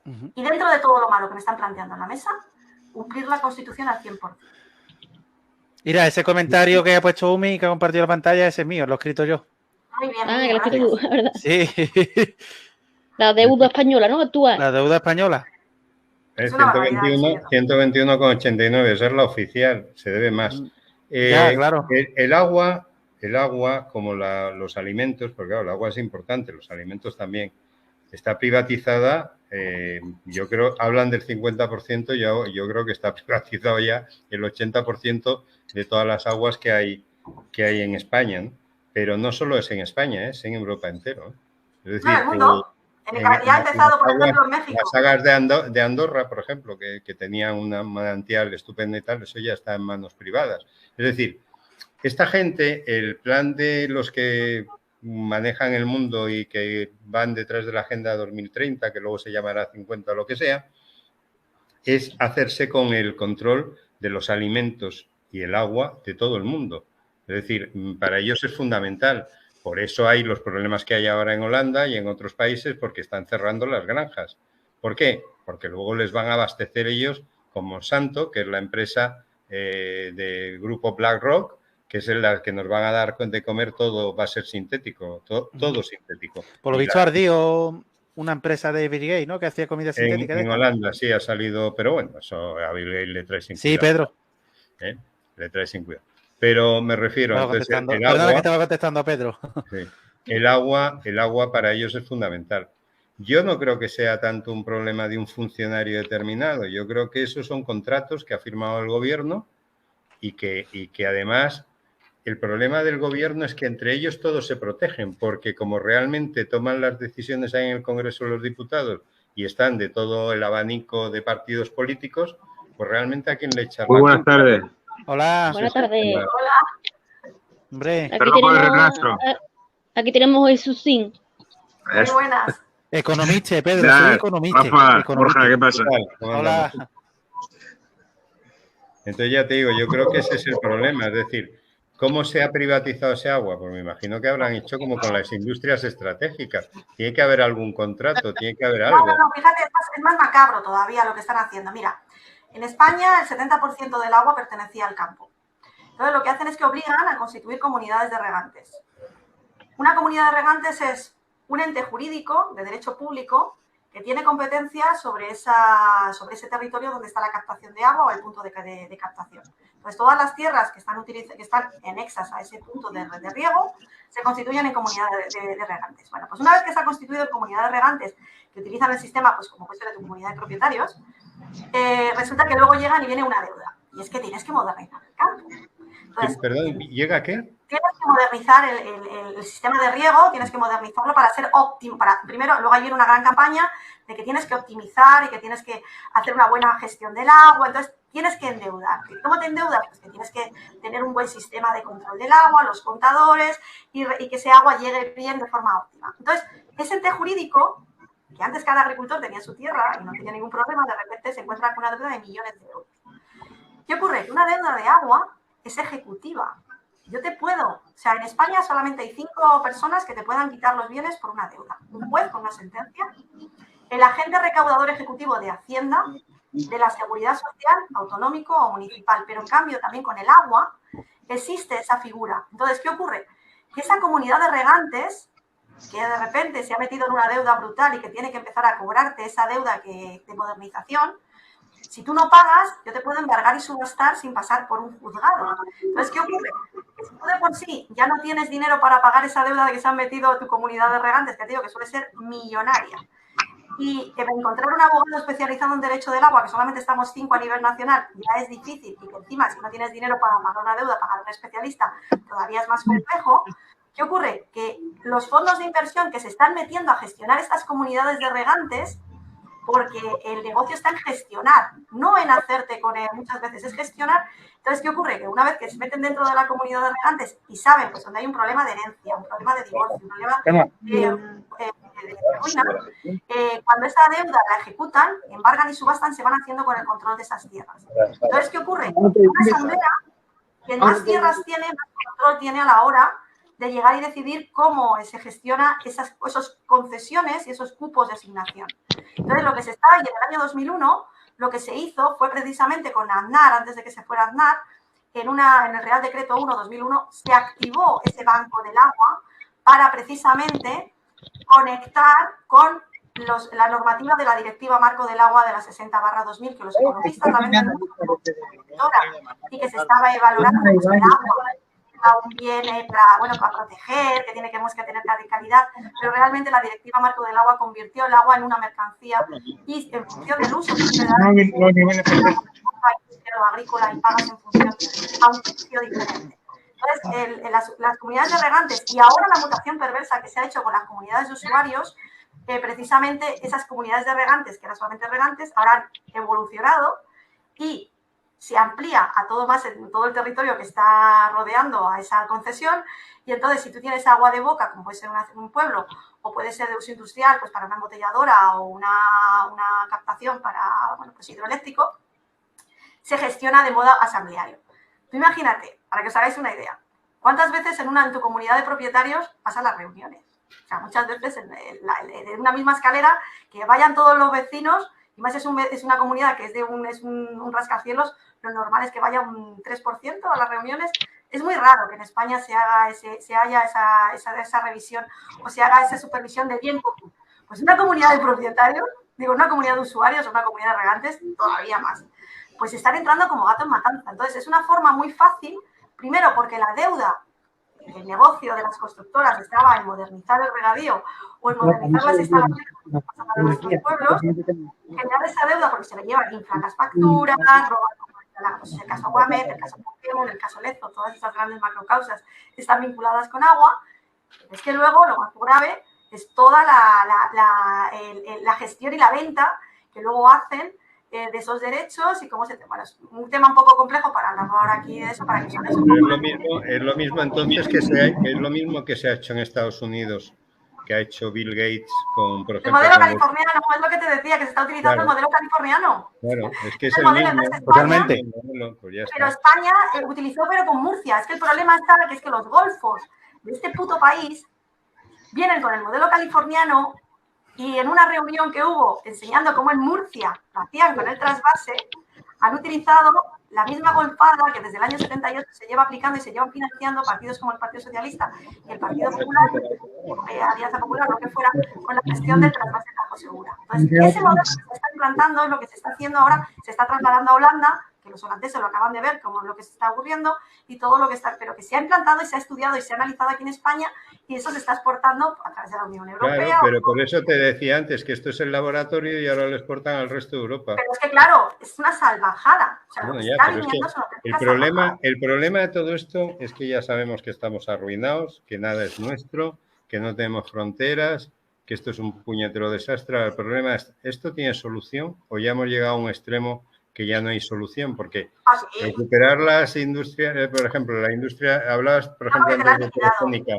Y dentro de todo lo malo que me están planteando en la mesa, cumplir la Constitución al 100%. Mira, ese comentario que ha puesto Umi, que ha compartido la pantalla, ese es mío, lo he escrito yo. Muy bien, Ah, que lo escrito tú, ¿verdad? Sí. La deuda española, ¿no? Actual. La deuda española. Es 121,89, esa es la oficial, se debe más. Ya, claro. El agua, como los alimentos, porque claro, el agua es importante, los alimentos también, está privatizada, yo creo, hablan del 50%, yo creo que está privatizado ya el 80% de todas las aguas que hay en España, ¿no? Pero no solo es en España, es en Europa entero. Es decir, el mundo. Ya ha empezado, por ejemplo, en México. Las sagas de Andorra, por ejemplo, que tenían una manantial estupenda y tal, eso ya está en manos privadas. Es decir, esta gente, el plan de los que manejan el mundo y que van detrás de la Agenda 2030, que luego se llamará 50 o lo que sea, es hacerse con el control de los alimentos y el agua de todo el mundo. Es decir, para ellos es fundamental. Por eso hay los problemas que hay ahora en Holanda y en otros países, porque están cerrando las granjas. ¿Por qué? Porque luego les van a abastecer ellos con Monsanto, que es la empresa del grupo BlackRock, que es la que nos van a dar de comer todo, va a ser sintético, todo sintético. Por lo visto ardió una empresa de Bill Gates, ¿no? Que hacía comida sintética. En Holanda sí ha salido, pero bueno, eso a Bill Gates le trae sin cuidado. Sí, Pedro. Le trae sin cuidado. Pero me refiero, entonces, el agua, perdona que estaba contestando a Pedro. Sí, el agua para ellos es fundamental. Yo no creo que sea tanto un problema de un funcionario determinado. Yo creo que esos son contratos que ha firmado el gobierno y que además el problema del gobierno es que entre ellos todos se protegen, porque como realmente toman las decisiones ahí en el Congreso de los Diputados y están de todo el abanico de partidos políticos, pues realmente a quién le echan la culpa. Muy buenas tardes. Hola. Buenas tardes. Hola. Hombre. Aquí tenemos el Susín. Muy buenas. Economista, Pedro, soy economista. Borja, ¿qué pasa? Hola. Entonces ya te digo, yo creo que ese es el problema. Es decir, ¿cómo se ha privatizado ese agua? Pues me imagino que habrán hecho como con las industrias estratégicas. Tiene que haber algún contrato, tiene que haber algo. No, fíjate, es más macabro todavía lo que están haciendo. Mira, en España el 70% del agua pertenecía al campo. Entonces lo que hacen es que obligan a constituir comunidades de regantes. Una comunidad de regantes es un ente jurídico de derecho público que tiene competencia sobre ese territorio donde está la captación de agua o el punto de captación. Pues todas las tierras que están anexas a ese punto de riego se constituyen en comunidades de regantes. Bueno, pues una vez que se ha constituido en comunidad de regantes que utilizan el sistema, pues como puede ser de tu comunidad de propietarios, resulta que luego llegan y viene una deuda. Y es que tienes que modernizar el campo. Entonces, ¿Perdón? ¿Llega a qué? Tienes que modernizar el sistema de riego, tienes que modernizarlo para ser óptimo. Primero, luego hay una gran campaña de que tienes que optimizar y que tienes que hacer una buena gestión del agua. Entonces, tienes que endeudar. ¿Cómo te endeudas? Pues que tienes que tener un buen sistema de control del agua, los contadores y que ese agua llegue bien de forma óptima. Entonces, ese ente jurídico, que antes cada agricultor tenía su tierra y no tenía ningún problema, de repente se encuentra con una deuda de millones de euros. ¿Qué ocurre? Que una deuda de agua es ejecutiva. Yo te puedo, o sea, en España solamente hay 5 personas que te puedan quitar los bienes por una deuda. Un juez con una sentencia, el agente recaudador ejecutivo de Hacienda, de la Seguridad Social, autonómico o municipal. Pero en cambio también con el agua existe esa figura. Entonces, ¿qué ocurre? Que esa comunidad de regantes, que de repente se ha metido en una deuda brutal y que tiene que empezar a cobrarte esa deuda de modernización, Si tú no pagas, yo te puedo embargar y subastar sin pasar por un juzgado. Entonces, ¿qué ocurre? Que si tú de por sí ya no tienes dinero para pagar esa deuda de que se han metido a tu comunidad de regantes, que te digo que suele ser millonaria, y encontrar un abogado especializado en derecho del agua, que solamente estamos 5 a nivel nacional, ya es difícil, y que encima si no tienes dinero para pagar una deuda, pagar a un especialista, todavía es más complejo. ¿Qué ocurre? Que los fondos de inversión que se están metiendo a gestionar estas comunidades de regantes, porque el negocio está en gestionar, no en hacerte con él, muchas veces es gestionar. Entonces, ¿qué ocurre? Que una vez que se meten dentro de la comunidad de regantes y saben pues donde hay un problema de herencia, un problema de divorcio, un problema de ruina, cuando esa deuda la ejecutan, embargan y subastan, se van haciendo con el control de esas tierras. Entonces, ¿qué ocurre? Una asamblea, quien más tierras tiene, más control tiene a la hora de llegar y decidir cómo se gestiona esas concesiones y esos cupos de asignación. Entonces, lo que se estaba, y en el año 2001, lo que se hizo fue precisamente con Aznar, antes de que se fuera Aznar, en el Real Decreto 1/2001, se activó ese banco del agua para precisamente conectar con la normativa de la Directiva Marco del Agua de la 60/2000, que los economistas la ven y que se estaba evaluando pues, el agua un bien para proteger, que tenemos que tener calidad, pero realmente la Directiva Marco del Agua convirtió el agua en una mercancía y en función del uso que se da lo agrícola y pagas en función a un precio diferente. Entonces, las comunidades de regantes y ahora la mutación perversa que se ha hecho con las comunidades de usuarios, precisamente esas comunidades de regantes, que eran solamente regantes, ahora han evolucionado y se amplía a todo más en todo el territorio que está rodeando a esa concesión, y entonces si tú tienes agua de boca, como puede ser un pueblo, o puede ser de uso industrial, pues para una embotelladora o una captación para pues hidroeléctrico, se gestiona de modo asambleario. Tú imagínate, para que os hagáis una idea, ¿cuántas veces en tu comunidad de propietarios pasan las reuniones? O sea, muchas veces en una misma escalera, que vayan todos los vecinos, y más es una comunidad que es un rascacielos, lo normal es que vaya un 3% a las reuniones. Es muy raro que en España se haya esa revisión o se haga esa supervisión de bien común. Pues una comunidad de propietarios, una comunidad de usuarios o una comunidad de regantes, todavía más. Pues están entrando como gato en matanza. Entonces, es una forma muy fácil, primero porque la deuda, el negocio de las constructoras estaba en modernizar el regadío o en modernizar las instalaciones para nuestros pueblos, generar esa deuda porque se le llevan, inflan las facturas, roban, pues el caso Guamet, el caso Pokémon, el caso Lezo, todas estas grandes macrocausas están vinculadas con agua. Es que luego lo más grave es toda la gestión y la venta que luego hacen de esos derechos y cómo se... Bueno, es un tema un poco complejo para hablar ahora aquí de eso, para que son eso. Es lo mismo entonces es lo mismo que se ha hecho en Estados Unidos, que ha hecho Bill Gates con, por ejemplo... El modelo californiano, es lo que te decía, que se está utilizando el modelo californiano. Claro, es que es el mismo. Totalmente. Pero España utilizó, pero con Murcia. Es que el problema está que es que los golfos de este puto país vienen con el modelo californiano. Y en una reunión que hubo enseñando cómo en Murcia lo hacían con el trasvase, han utilizado la misma golfada que desde el año 78 se lleva aplicando y se llevan financiando partidos como el Partido Socialista y el Partido Popular, Alianza Popular, lo que fuera, con la gestión del trasvase de Tajo Segura. Entonces, ese modelo que se está implantando es lo que se está haciendo ahora, se está trasladando a Holanda, que los holandeses lo acaban de ver, como es lo que se está ocurriendo, y todo lo que está, pero que se ha implantado y se ha estudiado y se ha analizado aquí en España, y eso se está exportando a través de la Unión Europea. Claro, pero por eso te decía antes que esto es el laboratorio y ahora lo exportan al resto de Europa. Pero es que, claro, es una salvajada. O sea, bueno, lo que ya, está pero viniendo es que el problema de todo esto es que ya sabemos que estamos arruinados, que nada es nuestro, que no tenemos fronteras, que esto es un puñetero desastre. El problema es, ¿esto tiene solución o ya hemos llegado a un extremo que ya no hay solución? Porque recuperar las industrias, por ejemplo, la industria, hablabas, por ejemplo, antes de Telefónica.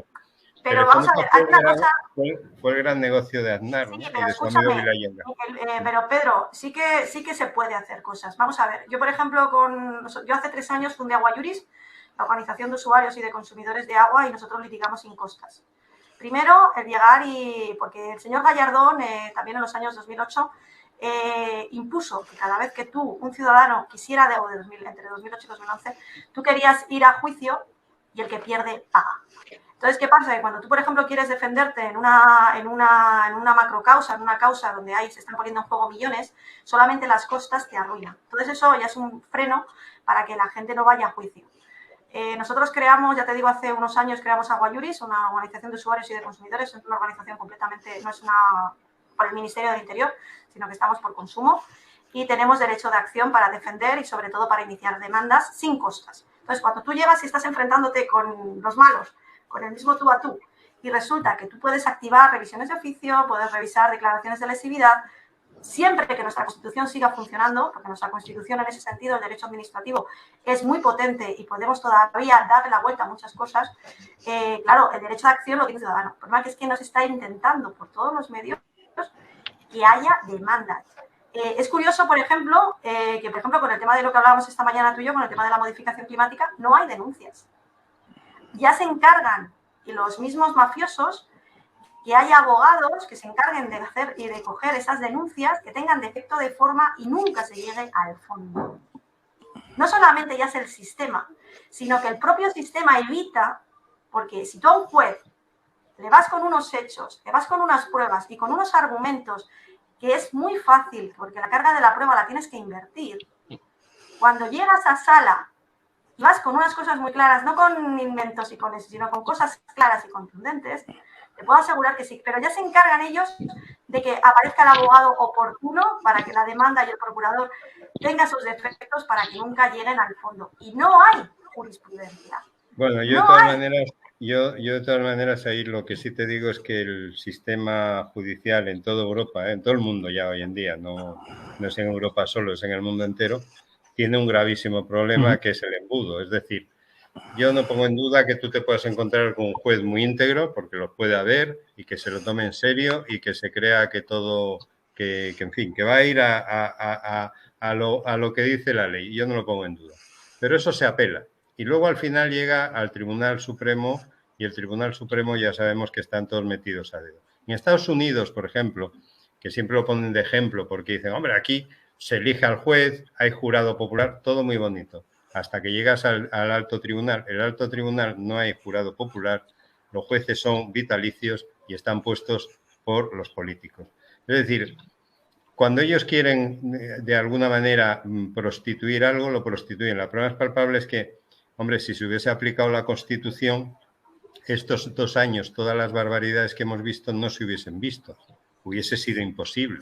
Pero vamos a ver, hay una cosa... Fue el gran negocio de Aznar, sí, ¿no? Pero y de su amigo escúchame, Vilayenda. Pero Pedro, sí que se puede hacer cosas. Vamos a ver, yo por ejemplo, yo hace 3 años fundé Aguayuris, la organización de usuarios y de consumidores de agua, y nosotros litigamos sin costas. Primero, el llegar porque el señor Gallardón, también en los años 2008, impuso que cada vez que tú, un ciudadano, quisiera entre 2008 y 2011, tú querías ir a juicio y el que pierde paga. Entonces, ¿qué pasa? Que cuando tú, por ejemplo, quieres defenderte en una macrocausa, en una causa donde se están poniendo en juego millones, solamente las costas te arruinan. Entonces, eso ya es un freno para que la gente no vaya a juicio. Nosotros creamos, ya te digo, hace unos años creamos Aguayuris, una organización de usuarios y de consumidores, es una organización completamente, no es por el Ministerio del Interior, sino que estamos por consumo, y tenemos derecho de acción para defender y sobre todo para iniciar demandas sin costas. Entonces, cuando tú llegas y estás enfrentándote con los malos, con el mismo tú a tú, y resulta que tú puedes activar revisiones de oficio, puedes revisar declaraciones de lesividad, siempre que nuestra Constitución siga funcionando, porque nuestra Constitución en ese sentido, el derecho administrativo, es muy potente y podemos todavía darle la vuelta a muchas cosas, claro, el derecho de acción lo tiene el ciudadano. El problema es que nos está intentando por todos los medios que haya demandas. Es curioso, por ejemplo, que por ejemplo con el tema de lo que hablábamos esta mañana tú y yo, con el tema de la modificación climática, no hay denuncias. Ya se encargan, y los mismos mafiosos, que haya abogados que se encarguen de hacer y de coger esas denuncias que tengan defecto de forma y nunca se llegue al fondo. No solamente ya es el sistema, sino que el propio sistema evita, porque si tú a un juez le vas con unos hechos, le vas con unas pruebas y con unos argumentos que es muy fácil, porque la carga de la prueba la tienes que invertir, cuando llegas a sala y vas con unas cosas muy claras, no con inventos y con eso, sino con cosas claras y contundentes, te puedo asegurar que sí, pero ya se encargan ellos de que aparezca el abogado oportuno para que la demanda y el procurador tengan sus defectos para que nunca lleguen al fondo. Y no hay jurisprudencia. Bueno, yo de todas maneras ahí lo que sí te digo es que el sistema judicial en toda Europa, en todo el mundo ya hoy en día, no es en Europa solo, es en el mundo entero, tiene un gravísimo problema que es el embudo. Es decir, yo no pongo en duda que tú te puedas encontrar con un juez muy íntegro, porque lo puede haber, y que se lo tome en serio y que se crea que todo, que en fin, que va a ir a lo que dice la ley. Yo no lo pongo en duda. Pero eso se apela. Y luego al final llega al Tribunal Supremo y el Tribunal Supremo ya sabemos que están todos metidos a dedo. En Estados Unidos, por ejemplo, que siempre lo ponen de ejemplo porque dicen, hombre, aquí se elige al juez, hay jurado popular, todo muy bonito. Hasta que llegas al alto tribunal. El alto tribunal no hay jurado popular, los jueces son vitalicios y están puestos por los políticos. Es decir, cuando ellos quieren de alguna manera prostituir algo, lo prostituyen. La prueba más palpable es que, hombre, si se hubiese aplicado la Constitución, estos 2 años, todas las barbaridades que hemos visto no se hubiesen visto. Hubiese sido imposible.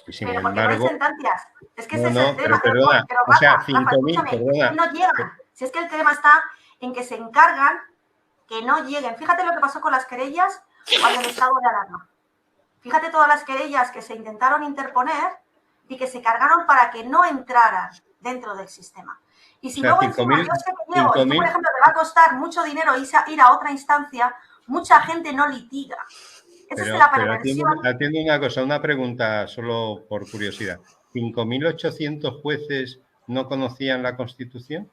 Y sin pero embargo, porque no hay sentencias. Es que ese es el tema. Pero perdona, pero o sea, Rafa, 5.000, perdona. No llegan. Si es que el tema está en que se encargan que no lleguen. Fíjate lo que pasó con las querellas cuando el estado de alarma. Fíjate todas las querellas que se intentaron interponer y que se cargaron para que no entraran dentro del sistema. Y si luego encima yo sé que llego, y tú, por ejemplo, te va a costar mucho dinero ir a otra instancia, mucha gente no litiga. Esa es la perversión. Pero atiendo una cosa, una pregunta solo por curiosidad. ¿5.800 jueces no conocían la Constitución?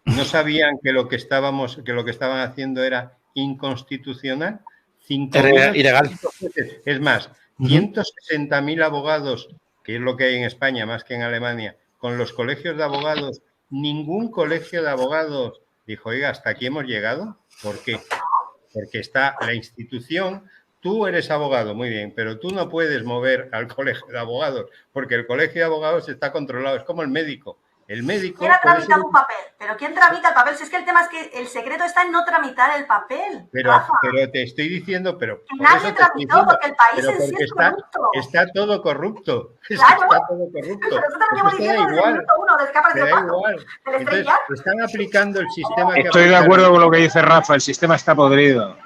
¿No sabían que lo que estaban haciendo era inconstitucional? Era ilegal. Jueces. Es más, 160.000 abogados, que es lo que hay en España más que en Alemania, con los colegios de abogados, ningún colegio de abogados dijo, oiga, ¿hasta aquí hemos llegado? ¿Por qué? Porque está la institución. Tú eres abogado, muy bien, pero tú no puedes mover al colegio de abogados, porque el colegio de abogados está controlado, es como el médico. El médico... ¿Quién ha tramitado un papel? ¿Pero quién tramita el papel? Si es que el tema es que el secreto está en no tramitar el papel. Pero te estoy diciendo, pero... Que nadie tramitó, porque el país en sí es corrupto. Está todo corrupto. Claro. Está todo corrupto. Pero eso te lo llevo diciendo desde el minuto 1, desde que ha aparecido Paco. Entonces, están aplicando el sistema que... Estoy de acuerdo con lo que dice Rafa, el sistema está podrido.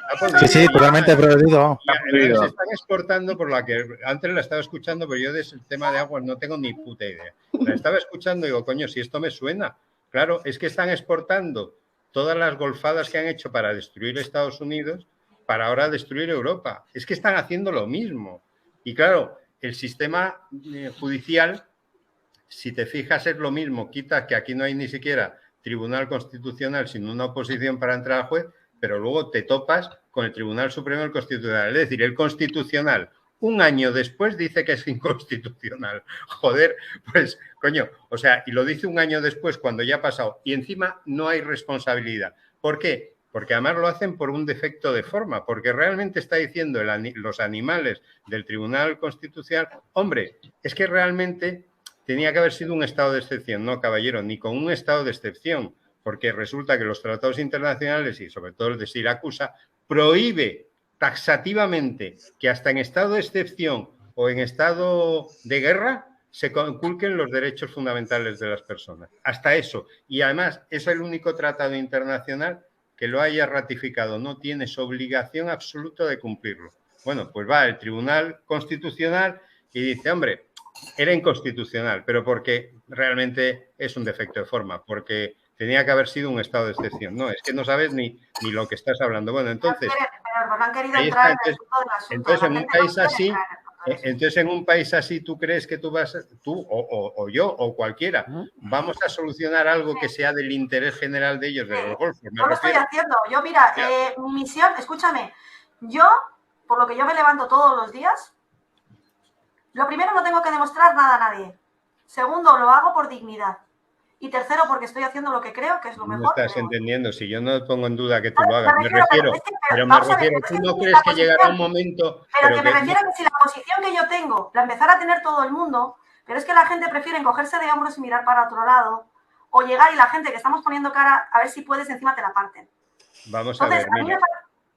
Sí, totalmente podrido. Se están exportando por la que antes la estaba escuchando, pero yo del tema de aguas no tengo ni puta idea. La estaba escuchando y digo, coño, si esto me suena. Claro, es que están exportando todas las golfadas que han hecho para destruir Estados Unidos para ahora destruir Europa. Es que están haciendo lo mismo. Y claro, el sistema judicial, si te fijas, es lo mismo. Quita que aquí no hay ni siquiera Tribunal Constitucional, sino una oposición para entrar al juez, pero luego te topas con el Tribunal Supremo del Constitucional. Es decir, el Constitucional, un año después, dice que es inconstitucional. Joder, pues, coño, y lo dice un año después cuando ya ha pasado. Y encima no hay responsabilidad. ¿Por qué? porque además lo hacen por un defecto de forma, porque realmente está diciendo los animales del Tribunal Constitucional, hombre, es que realmente tenía que haber sido un estado de excepción, no, caballero, ni con un estado de excepción, porque resulta que los tratados internacionales y sobre todo el de Siracusa prohíbe taxativamente que hasta en estado de excepción o en estado de guerra se conculquen los derechos fundamentales de las personas. Hasta eso. Y además es el único tratado internacional que lo haya ratificado. No tienes obligación absoluta de cumplirlo. Bueno, pues va el Tribunal Constitucional y dice, hombre, era inconstitucional, pero porque realmente es un defecto de forma, porque tenía que haber sido un estado de excepción. No, es que no sabes ni lo que estás hablando. Bueno, entonces... Pero no han querido entrar en el punto del asunto. Entonces, en un país así... Entonces, en un país así, ¿tú crees que tú o yo o cualquiera vamos a solucionar algo que sea del interés general de ellos, de los golfos? Yo lo estoy haciendo. Yo, mira, mi misión, escúchame, yo, por lo que yo me levanto todos los días, lo primero, no tengo que demostrar nada a nadie. Segundo, lo hago por dignidad. Y tercero, porque estoy haciendo lo que creo que es lo mejor. No estás entendiendo, si yo no pongo en duda que tú lo hagas, me refiero, ¿tú no crees que llegará un momento? Pero que me refiero a que si la posición que yo tengo la empezara a tener todo el mundo, pero es que la gente prefiere encogerse de hombros y mirar para otro lado, o llegar y la gente que estamos poniendo cara, a ver si puedes, encima te la parten. Vamos a ver, mira.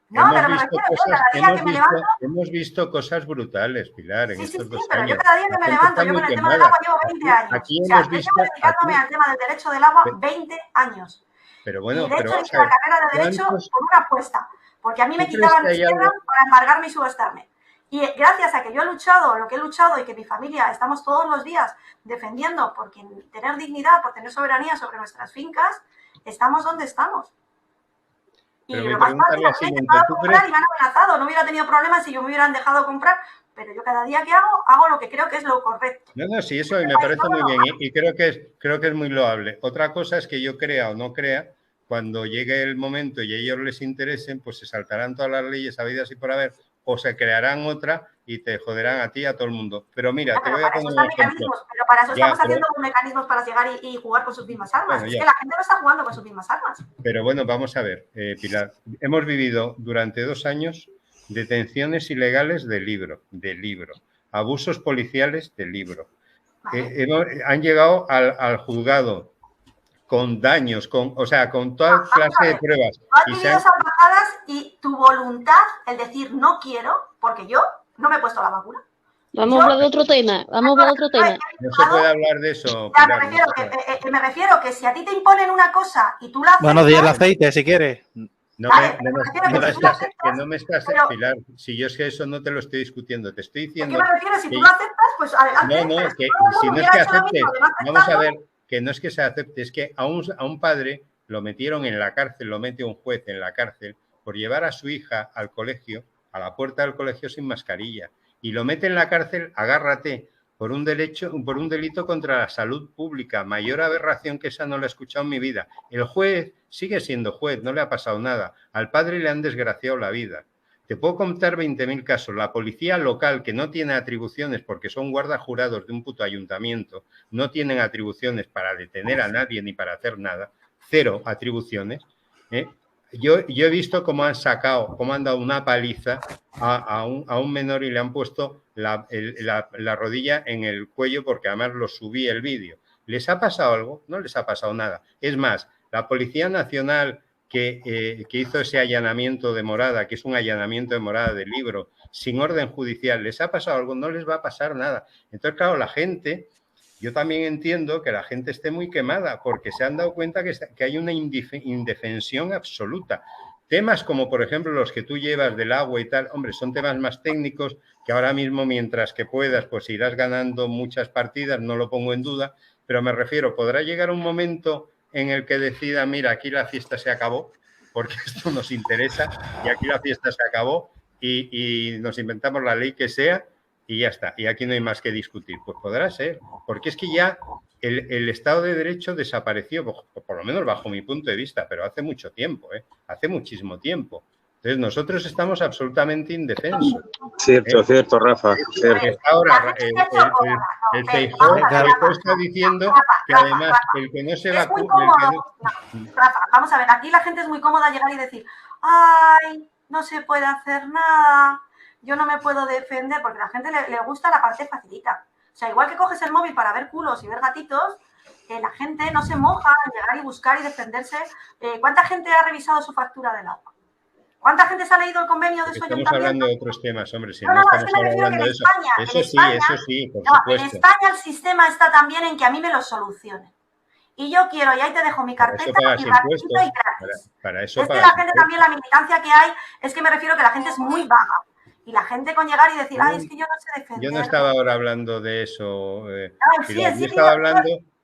No, pero me refiero, yo cada día que me levanto... Hemos visto cosas brutales, Pilar, en estos 2 años. Yo cada día que me levanto, yo con el tema del agua llevo 20 años. Aquí hemos visto... Llevo dedicándome al tema del derecho del agua 20 años. Pero bueno, y de hecho hice la carrera de Derecho con una apuesta, porque a mí me quitaban tierra para embargarme y subastarme. Y gracias a que yo he luchado lo que he luchado y que mi familia estamos todos los días defendiendo por tener dignidad, por tener soberanía sobre nuestras fincas, estamos donde estamos. Y lo más fácil es que me han comprar y me han amenazado. No hubiera tenido problemas si yo me hubieran dejado comprar, pero yo cada día que hago lo que creo que es lo correcto. No, sí, eso me parece muy bien y creo que es muy loable. Otra cosa es que yo crea o no crea, cuando llegue el momento y a ellos les interesen, pues se saltarán todas las leyes habidas y por haber, o se crearán otra y te joderán a ti y a todo el mundo. Pero mira, te voy a poner un ejemplo. Pero para eso estamos haciendo los mecanismos para llegar y jugar con sus mismas armas. Bueno, es que la gente no está jugando con sus mismas armas. Pero bueno, vamos a ver, Pilar. Hemos vivido durante 2 años detenciones ilegales de libro, abusos policiales de libro. Vale. Han llegado al juzgado con daños, con toda clase de pruebas. Tú has vivido salvajadas y tu voluntad, el decir no quiero, porque yo no me he puesto la vacuna. Vamos a hablar de otro tema, No se puede hablar de eso. Pilar, me refiero que si a ti te imponen una cosa y tú la haces... Buenos días, el aceite, si quieres. No me estás, Pilar, si yo es que eso no te lo estoy discutiendo, te estoy diciendo... ¿Qué me refiero? Si tú lo aceptas, pues adelante. No, que si no es que aceptes, vamos a ver, que no es que se acepte, es que a un padre lo metieron en la cárcel, lo mete un juez en la cárcel por llevar a su hija al colegio, a la puerta del colegio sin mascarilla, y lo mete en la cárcel, agárrate, por un delito contra la salud pública. Mayor aberración que esa no la he escuchado en mi vida. El juez sigue siendo juez, no le ha pasado nada. Al padre le han desgraciado la vida. Te puedo contar 20.000 casos. La policía local, que no tiene atribuciones porque son guardajurados de un puto ayuntamiento, no tienen atribuciones para detener a nadie ni para hacer nada. 0 atribuciones. Yo he visto cómo han dado una paliza a un menor y le han puesto la rodilla en el cuello porque además lo subí el vídeo. ¿Les ha pasado algo? No les ha pasado nada. Es más, la Policía Nacional que hizo ese allanamiento de morada, que es un allanamiento de morada del libro, sin orden judicial, ¿les ha pasado algo? No les va a pasar nada. Entonces, claro, la gente... Yo también entiendo que la gente esté muy quemada porque se han dado cuenta que hay una indefensión absoluta. Temas como, por ejemplo, los que tú llevas del agua y tal, hombre, son temas más técnicos que ahora mismo, mientras que puedas, pues irás ganando muchas partidas, no lo pongo en duda, pero me refiero, podrá llegar un momento en el que decida, mira, aquí la fiesta se acabó, porque esto nos interesa, y aquí la fiesta se acabó, y nos inventamos la ley que sea, y ya está, y aquí no hay más que discutir. Pues podrá ser, porque es que ya el Estado de Derecho desapareció, por lo menos bajo mi punto de vista, pero hace mucho tiempo, hace muchísimo tiempo. Entonces, nosotros estamos absolutamente indefensos. Cierto, Rafa. Cierto. Ahora, el Feijóo está diciendo que además el que no se Es muy vacuna... cómodo. No, Rafa, vamos a ver, aquí la gente es muy cómoda llegar y decir, ay, no se puede hacer nada, yo no me puedo defender, porque a la gente le gusta la parte facilita. O sea, igual que coges el móvil para ver culos y ver gatitos, la gente no se moja en llegar y buscar y defenderse. ¿Cuánta gente ha revisado su factura del agua? ¿Cuánta gente se ha leído el convenio de su ayuntamiento? Estamos hablando de otros temas, hombre. Si no, estamos es que me refiero hablando que de España, eso sí, por supuesto. En España el sistema está también en que a mí me lo solucione. Y yo quiero, y ahí te dejo mi carpeta, y gratuito y gratis. Para eso es que la gente también, la militancia que hay, es que me refiero que la gente es muy vaga. Y la gente con llegar y decir, ay, es que yo no sé defender. Yo no estaba ahora hablando de eso.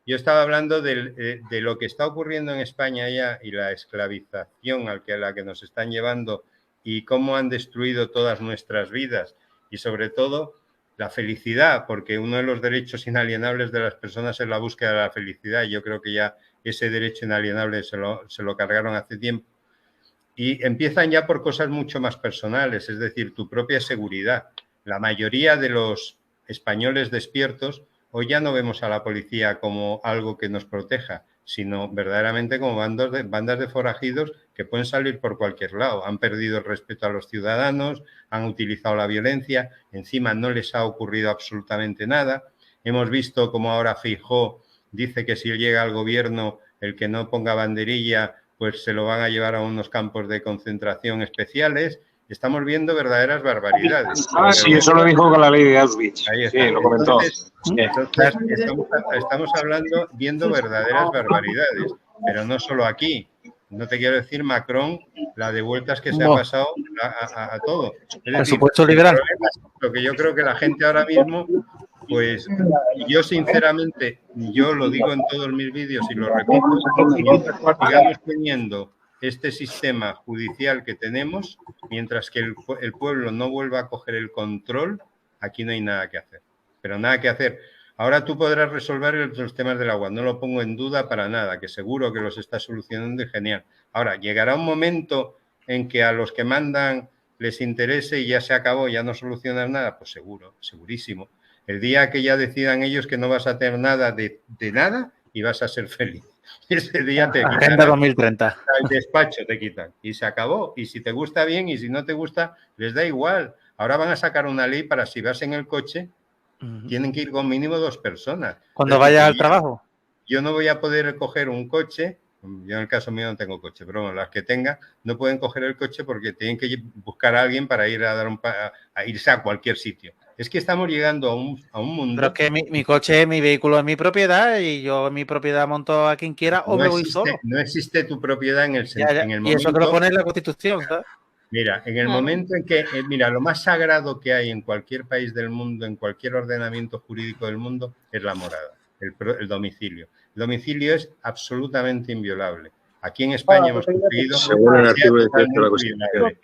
Yo estaba hablando de lo que está ocurriendo en España ya y la esclavización a la que nos están llevando y cómo han destruido todas nuestras vidas y sobre todo la felicidad, porque uno de los derechos inalienables de las personas es la búsqueda de la felicidad. Yo creo que ya ese derecho inalienable se lo cargaron hace tiempo. Y empiezan ya por cosas mucho más personales, es decir, tu propia seguridad. La mayoría de los españoles despiertos hoy ya no vemos a la policía como algo que nos proteja, sino verdaderamente como bandas de forajidos que pueden salir por cualquier lado. Han perdido el respeto a los ciudadanos, han utilizado la violencia, encima no les ha ocurrido absolutamente nada. Hemos visto como ahora Feijóo dice que si llega al gobierno el que no ponga banderilla, pues se lo van a llevar a unos campos de concentración especiales. Estamos viendo verdaderas barbaridades. Sí, eso lo dijo con la ley de Auschwitz. Ahí está. Sí, lo comentó. Entonces estamos viendo verdaderas barbaridades, pero no solo aquí. No te quiero decir Macron, la de vueltas que se ha pasado a todo. Es decir, lo que yo creo que la gente ahora mismo, pues yo sinceramente, yo lo digo en todos mis vídeos y lo repito, sigamos teniendo este sistema judicial que tenemos, mientras que el pueblo no vuelva a coger el control, aquí no hay nada que hacer. Pero nada que hacer. Ahora tú podrás resolver los temas del agua, no lo pongo en duda para nada, que seguro que los estás solucionando y genial. Ahora, llegará un momento en que a los que mandan les interese y ya se acabó, ya no solucionas nada, pues seguro, segurísimo. El día que ya decidan ellos que no vas a tener nada de nada y vas a ser feliz. Ese día te quitan. Agenda 2030. El despacho te quitan. Y se acabó. Y si te gusta bien y si no te gusta, les da igual. Ahora van a sacar una ley para si vas en el coche, tienen que ir con mínimo 2 personas. Cuando vayas al trabajo. Yo no voy a poder coger un coche. Yo en el caso mío no tengo coche, pero bueno, las que tengan no pueden coger el coche porque tienen que buscar a alguien para ir a irse a cualquier sitio. Es que estamos llegando a un mundo... Pero es que mi coche, mi vehículo es mi propiedad y yo en mi propiedad monto a quien quiera o me voy solo. No existe tu propiedad en el momento... Y eso que lo pone en la Constitución, ¿sabes? Mira, en el momento en que... mira, lo más sagrado que hay en cualquier país del mundo, en cualquier ordenamiento jurídico del mundo, es la morada, el domicilio. El domicilio es absolutamente inviolable. Aquí en España hemos conseguido... Según el artículo 18 de la Constitución.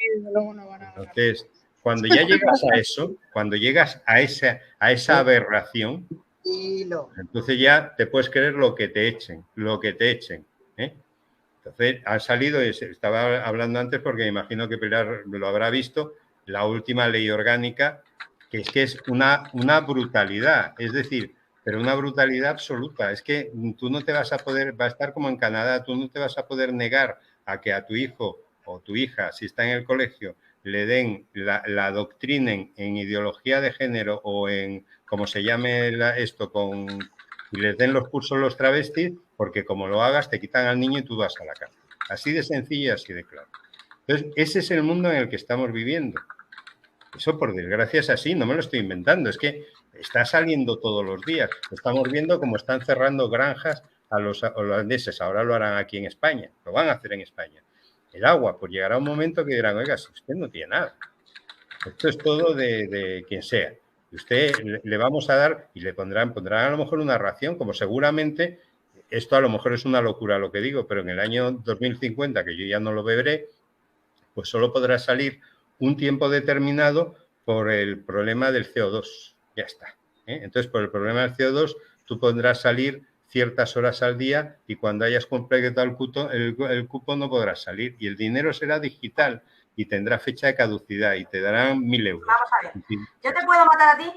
Entonces... Cuando ya llegas a eso, cuando llegas a esa aberración, entonces ya te puedes creer lo que te echen. ¿Eh? Entonces ha salido, estaba hablando antes porque me imagino que Pilar lo habrá visto, la última ley orgánica, que es una brutalidad, es decir, pero una brutalidad absoluta. Es que tú no te vas a poder, va a estar como en Canadá, tú no te vas a poder negar a que a tu hijo o tu hija, si está en el colegio, le den, la adoctrinen en ideología de género o en, como se llame y les den los cursos los travestis, porque como lo hagas te quitan al niño y tú vas a la cárcel. Así de sencillo y así de claro. Entonces, ese es el mundo en el que estamos viviendo. Eso, por desgracia, es así, no me lo estoy inventando, es que está saliendo todos los días. Estamos viendo cómo están cerrando granjas a los holandeses, ahora lo harán aquí en España, lo van a hacer en España. El agua, pues llegará un momento que dirán, oiga, si usted no tiene nada, esto es todo de quien sea. Y usted le vamos a dar y le pondrán a lo mejor una ración, como seguramente, esto a lo mejor es una locura lo que digo, pero en el año 2050, que yo ya no lo beberé, pues solo podrá salir un tiempo determinado por el problema del CO2. Ya está. Entonces, por el problema del CO2, tú podrás salir ciertas horas al día y cuando hayas completado el cupo no podrás salir y el dinero será digital. y tendrá fecha de caducidad y te darán 1.000 euros. Vamos a ver. ¿Yo te puedo matar a ti?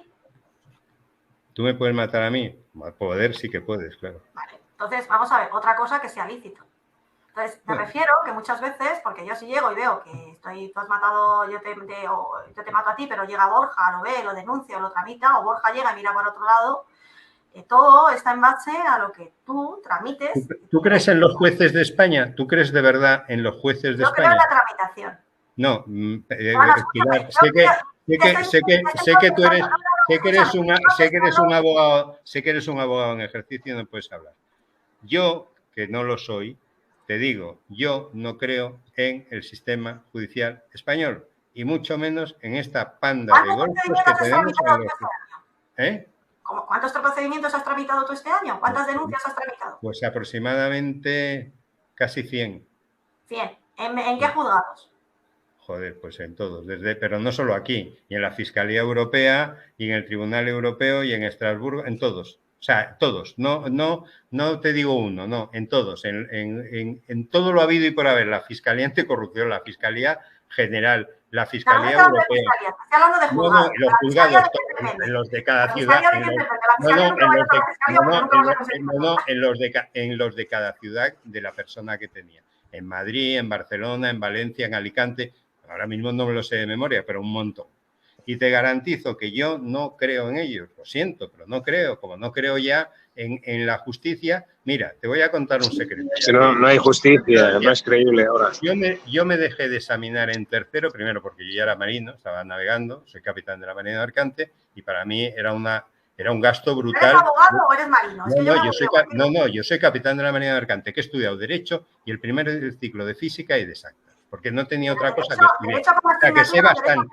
¿Tú me puedes matar a mí? Poder sí que puedes, claro. Vale. Entonces, vamos a ver, otra cosa que sea lícito. Entonces, me refiero que muchas veces, porque yo si llego y veo que tú has matado, yo te mato a ti, pero llega Borja, lo ve, lo denuncia, lo tramita, o Borja llega y mira por otro lado, todo está en base a lo que tú tramites. ¿Tú crees en los jueces de España? ¿Tú crees de verdad en los jueces de España? Yo creo en la tramitación. No, Pilar, sé que tú eres, sé que eres un abogado en ejercicio y no puedes hablar. Yo, que no lo soy, te digo, yo no creo en el sistema judicial español y mucho menos en esta panda de golpes que tenemos en los... ¿Cuántos procedimientos has tramitado tú este año? ¿Cuántas denuncias has tramitado? Pues aproximadamente casi 100. 100. ¿En qué juzgados? Joder, pues en todos, pero no solo aquí, y en la Fiscalía Europea, y en el Tribunal Europeo, y en Estrasburgo, en todos. O sea, todos. No te digo uno, no, en todos. En todo lo habido y por haber. La Fiscalía Anticorrupción, la Fiscalía General, la Fiscalía Europea. Estoy hablando de juzgados. Los juzgados, en los de cada ciudad. En los de cada ciudad de la persona que tenía. En Madrid, en Barcelona, en Valencia, en Alicante. Ahora mismo no me lo sé de memoria, pero un montón. Y te garantizo que yo no creo en ellos. Lo siento, pero no creo. Como no creo ya en la justicia. Mira, te voy a contar un secreto. Si no hay justicia, no es creíble ahora. Yo me dejé de examinar en tercero, primero porque yo ya era marino, estaba navegando, soy capitán de la Marina Mercante y para mí era un gasto brutal. ¿Eres abogado o eres marino? Yo soy capitán de la Marina Mercante, que he estudiado Derecho y el primer ciclo de Física y de Exactas, porque no tenía otra cosa que estudiar. O sea, que sé bastante.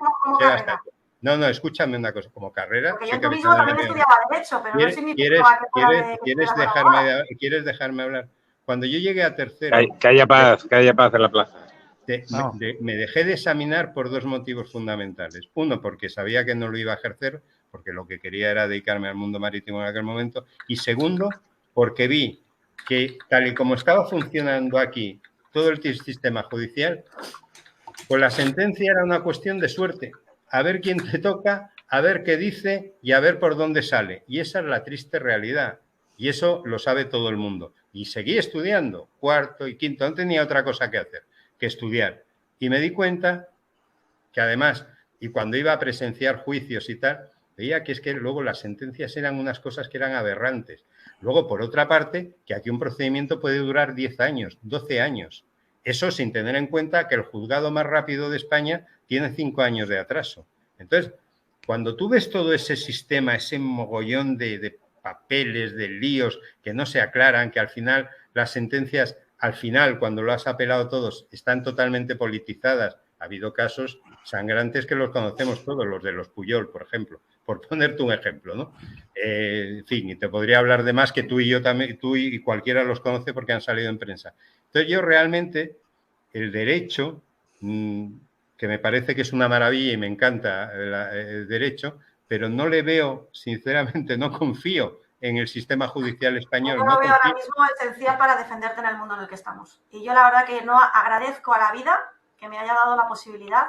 No, escúchame una cosa, como carrera... Porque yo tú mismo también estudiaba Derecho, pero no significa que ¿Quieres dejarme hablar? Cuando yo llegué a tercero... Que haya paz en la plaza. Me dejé de examinar por dos motivos fundamentales. Uno, porque sabía que no lo iba a ejercer, porque lo que quería era dedicarme al mundo marítimo en aquel momento. Y segundo, porque vi que tal y como estaba funcionando aquí todo el sistema judicial, pues la sentencia era una cuestión de suerte. A ver quién te toca, a ver qué dice y a ver por dónde sale. Y esa es la triste realidad. Y eso lo sabe todo el mundo. Y seguí estudiando, cuarto y quinto. No tenía otra cosa que hacer que estudiar. Y me di cuenta que además, y cuando iba a presenciar juicios y tal, veía que es que luego las sentencias eran unas cosas que eran aberrantes. Luego, por otra parte, que aquí un procedimiento puede durar 10 años, 12 años. Eso sin tener en cuenta que el juzgado más rápido de España tiene 5 años de atraso. Entonces, cuando tú ves todo ese sistema, ese mogollón de papeles, de líos que no se aclaran, que al final las sentencias, al final, cuando lo has apelado todos, están totalmente politizadas. Ha habido casos sangrantes que los conocemos todos, los de los Puyol, por ejemplo, por ponerte un ejemplo, ¿no? En fin, y te podría hablar de más que tú y yo también, tú y cualquiera los conoce porque han salido en prensa. Entonces, yo realmente, el derecho, que me parece que es una maravilla y me encanta el derecho, pero no le veo, sinceramente, no confío en el sistema judicial español. Yo lo veo ahora mismo esencial para defenderte en el mundo en el que estamos. Y yo la verdad que no agradezco a la vida que me haya dado la posibilidad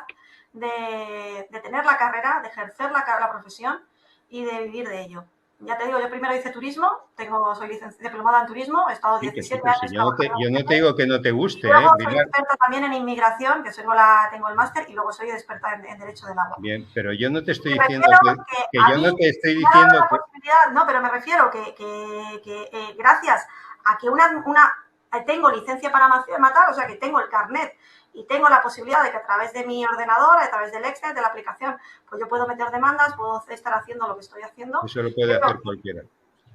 de tener la carrera, de ejercer la profesión y de vivir de ello. Ya te digo, yo primero hice turismo, soy diplomada en turismo, he estado 17 años. Yo no te digo que no te guste. Luego soy experta también en inmigración, que tengo el máster, y luego soy experta en Derecho del Agua. Bien, pero yo no te estoy diciendo que yo no te estoy diciendo que... No, pero me refiero que gracias a que tengo licencia para matar, o sea que tengo el carnet y tengo la posibilidad de que a través de mi ordenador, a través del Excel, de la aplicación, pues yo puedo meter demandas, puedo estar haciendo lo que estoy haciendo. Eso lo puede hacer cualquiera.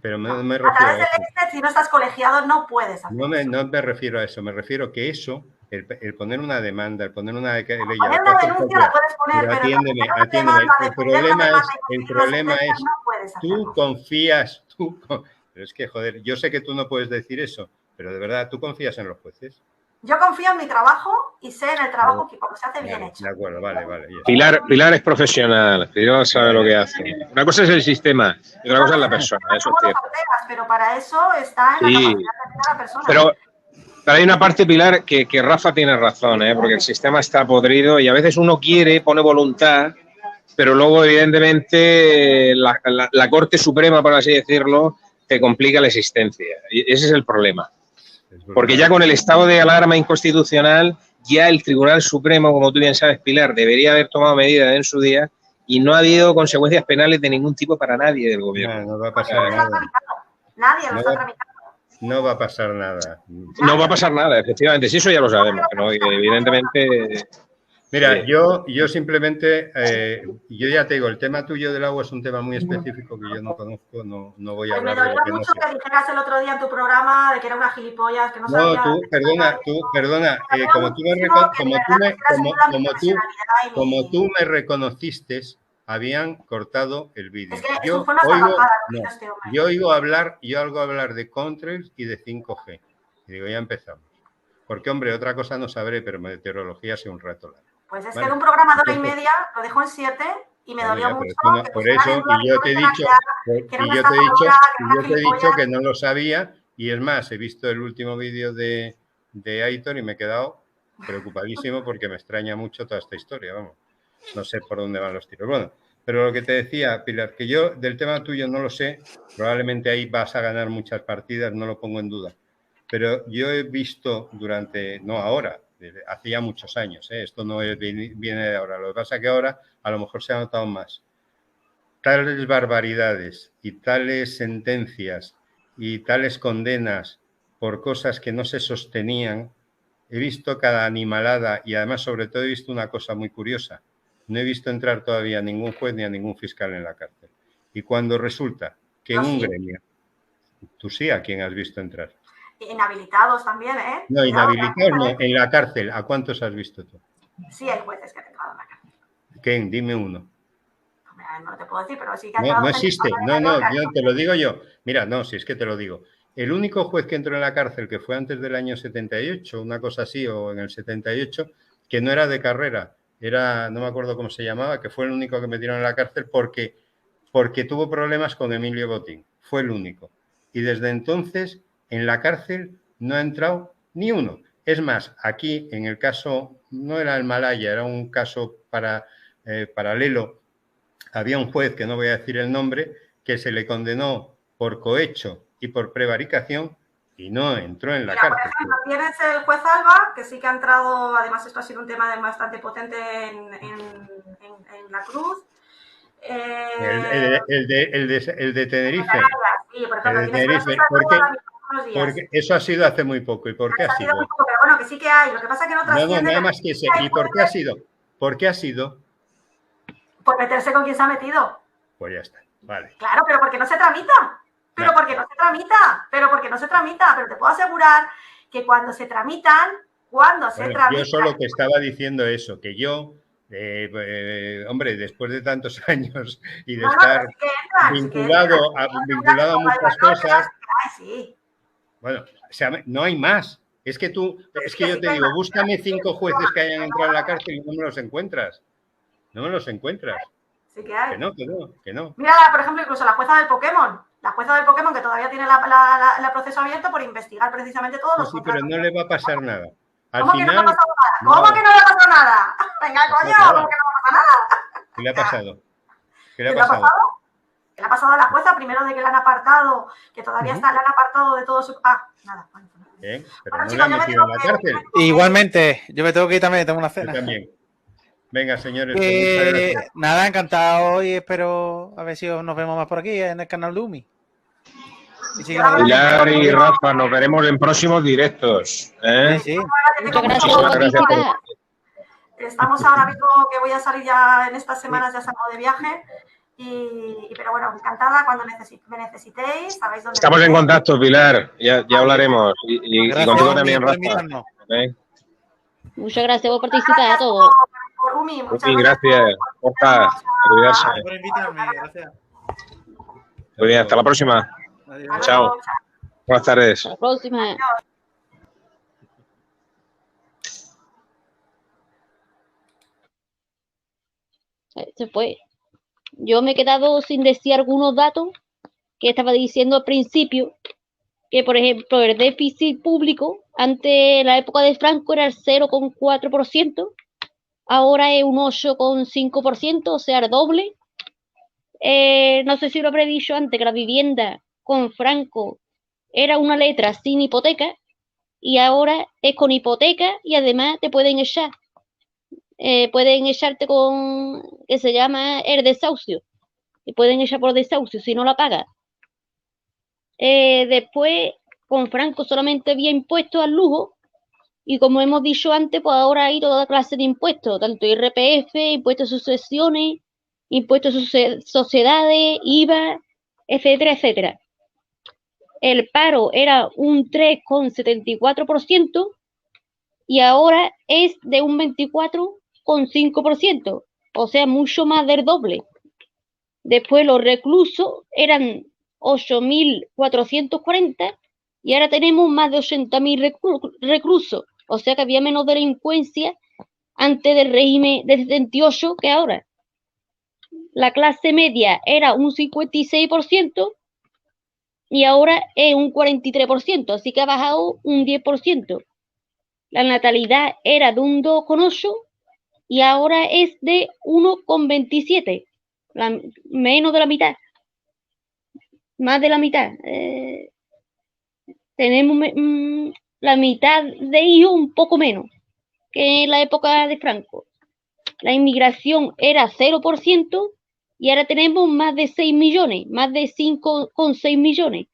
Pero me refiero a través del Excel, si no estás colegiado, no puedes hacer eso. No me refiero a eso, me refiero que eso, el poner una demanda, el poner una ley... Poner una denuncia la puedes poner, pero atiéndeme. El problema es, tú confías, pero es que, joder, yo sé que tú no puedes decir eso, pero de verdad, ¿tú confías en los jueces? Yo confío en mi trabajo y sé en el trabajo que se hace bien hecho. De acuerdo, vale. Pilar es profesional, Pilar sabe lo que hace. Una cosa es el sistema y otra cosa es la persona, eso es cierto. Pero para eso está en la capacidad de la persona. Pero hay una parte, Pilar, que Rafa tiene razón, porque el sistema está podrido y a veces uno quiere, pone voluntad, pero luego, evidentemente, la Corte Suprema, por así decirlo, te complica la existencia. Y ese es el problema. Porque ya con el estado de alarma inconstitucional, ya el Tribunal Supremo, como tú bien sabes, Pilar, debería haber tomado medidas en su día y no ha habido consecuencias penales de ningún tipo para nadie del gobierno. No va a pasar nada. Nadie lo está tramitando. No va a pasar nada. No va a pasar nada, efectivamente. Sí, eso ya lo sabemos. Pero evidentemente... Mira, yo simplemente, yo ya te digo, el tema tuyo del agua es un tema muy específico que yo no conozco, no voy a hablar de lo que no sé. Me mucho que dijeras el otro día en tu programa de que era una gilipollas, que no sabía... No, perdona, como tú me reconociste, habían cortado el vídeo. Es que yo oigo hablar de contrails y de 5G. Y digo, ya empezamos. Porque, hombre, otra cosa no sabré, pero meteorología hace un rato largo. Pues es que en un programa de hora y media lo dejó en 7 y me dolió mucho. Por eso, y yo te he dicho que no lo sabía, y es más, he visto el último vídeo de Aitor y me he quedado preocupadísimo porque me extraña mucho toda esta historia, vamos. No sé por dónde van los tiros. Bueno, pero lo que te decía, Pilar, que yo del tema tuyo no lo sé, probablemente ahí vas a ganar muchas partidas, no lo pongo en duda. Pero yo he visto no ahora, hace ya muchos años, esto no viene de ahora, lo que pasa es que ahora a lo mejor se ha notado más. Tales barbaridades y tales sentencias y tales condenas por cosas que no se sostenían, he visto cada animalada y además sobre todo he visto una cosa muy curiosa. No he visto entrar todavía a ningún juez ni a ningún fiscal en la cárcel. Y cuando resulta que en un gremio, tú sí, ¿a quién has visto entrar? Inhabilitados también, ¿eh? No, inhabilitados no, en la cárcel. ¿A cuántos has visto tú? Sí, hay jueces que han entrado en la cárcel. ¿Quién? Dime uno. No te puedo decir, pero sí que no existe. No, te lo digo yo. Mira, no, si es que te lo digo. El único juez que entró en la cárcel, que fue antes del año 78, una cosa así, o en el 78, que no era de carrera, no me acuerdo cómo se llamaba, que fue el único que metieron en la cárcel porque tuvo problemas con Emilio Botín. Fue el único. Y desde entonces, en la cárcel no ha entrado ni uno. Es más, aquí en el caso, no era el Malaya, era un caso paralelo. Había un juez, que no voy a decir el nombre, que se le condenó por cohecho y por prevaricación y no entró en la cárcel. Por ejemplo, tienes el juez Alba, que sí que ha entrado, además esto ha sido un tema bastante potente en la Cruz. El de Tenerife. Sí, por ejemplo, el de Tenerife. Porque eso ha sido hace muy poco. ¿Y por qué ha sido? Muy poco, pero bueno, que sí que hay. Lo que pasa es que no trasciende. No, nada más que ese. ¿Y por qué ha sido? ¿Por qué ha sido? Por meterse con quien se ha metido. Pues ya está, vale. Claro, pero porque no se tramita. Pero te puedo asegurar que cuando se tramitan, Yo solo que estaba diciendo eso, que yo, hombre, después de tantos años y de estar vinculado a muchas cosas, bueno, o sea, no hay más. Es que yo te digo, búscame 5 jueces que hayan entrado en la cárcel y no me los encuentras. No me los encuentras. Sí que hay. Que no. Mira, por ejemplo, incluso la jueza del Pokémon. La jueza del Pokémon que todavía tiene el proceso abierto por investigar precisamente todos los contratos. Pero no le va a pasar nada. ¿Cómo que no le ha pasado nada? ¿Cómo que no le ha pasado nada? Venga, coño, ¿cómo que no le ha pasado nada? ¿Qué le ha pasado? ¿Qué le ha pasado? ¿Qué le ha pasado a la jueza? Primero de que la han apartado, que todavía la han apartado de todo su... nada. Pero bueno, no chicos, la han metido en la cárcel. Igualmente, yo me tengo que ir también, tengo una cena. Yo también. Venga, señores. Nada, encantado y espero a ver si nos vemos más por aquí en el canal de UMI. Pilar y Rafa, nos veremos en próximos directos. Sí. Muchas gracias. Estamos ahora mismo que voy a salir ya en estas semanas, ya salgo de viaje. Pero bueno, encantada cuando me necesitéis. Sabéis dónde estamos en contacto, Pilar. Ya hablaremos. Y contigo también, Rafa. Muchas gracias por participar a todos. Muchas gracias. Porfa, cuidarse. Por invitarme, gracias. Muy bien, hasta la próxima. Adiós. Chao. Buenas tardes. Hasta la próxima. Se fue. Yo me he quedado sin decir algunos datos que estaba diciendo al principio, que por ejemplo el déficit público Antes, la época de Franco era el 0,4%, ahora es un 8,5%, o sea, el doble. No sé si lo habré dicho antes, que la vivienda con Franco era una letra sin hipoteca y ahora es con hipoteca y además te pueden echar. Pueden echarte con, que se llama el desahucio. Te pueden echar por desahucio si no la pagas. Después, con Franco solamente había impuestos al lujo y como hemos dicho antes, pues ahora hay toda clase de impuestos, tanto IRPF, impuestos de sucesiones, impuestos de sociedades, IVA, etcétera, etcétera. El paro era un 3,74% y ahora es de un 24,5%, o sea, mucho más del doble. Después los reclusos eran 8.440 y ahora tenemos más de 80.000 reclusos, o sea que había menos delincuencia antes del régimen del 78 que ahora. La clase media era un 56% y ahora es un 43%, así que ha bajado un 10%. La natalidad era de un 2,8 y ahora es de 1,27, menos de la mitad, más de la mitad. Tenemos la mitad de hijos, un poco menos que en la época de Franco. La inmigración era 0% y ahora tenemos más de 6 millones, más de 5,6 millones.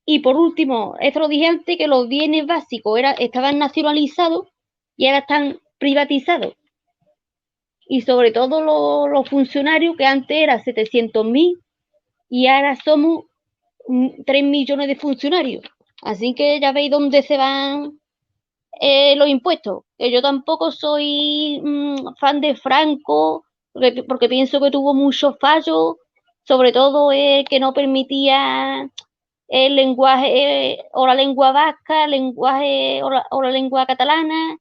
Y por último, esto lo dije antes, que los bienes básicos estaban nacionalizados y ahora están privatizados. Y sobre todo los funcionarios, que antes eran 700.000 y ahora somos 3 millones de funcionarios. Así que ya veis dónde se van los impuestos. Que yo tampoco soy fan de Franco, porque pienso que tuvo muchos fallos, sobre todo que no permitía el lenguaje o la lengua vasca, lenguaje o la lengua catalana,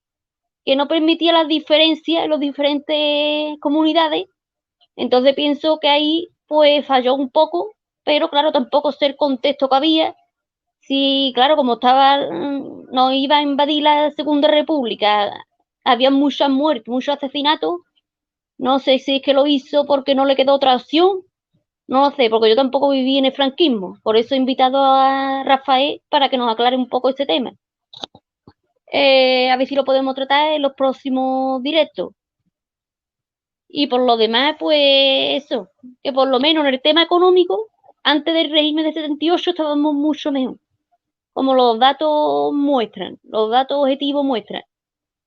que no permitía las diferencias en las diferentes comunidades. Entonces pienso que ahí pues falló un poco, pero claro, tampoco sé el contexto que había. Sí, claro, como estaba, no iba a invadir la Segunda República, había muchas muertes, muchos asesinatos. No sé si es que lo hizo porque no le quedó otra opción, no lo sé, porque yo tampoco viví en el franquismo. Por eso he invitado a Rafael para que nos aclare un poco este tema. A ver si lo podemos tratar en los próximos directos. Y por lo demás, pues eso, que por lo menos en el tema económico, antes del régimen de 78 estábamos mucho mejor, como los datos muestran, los datos objetivos muestran.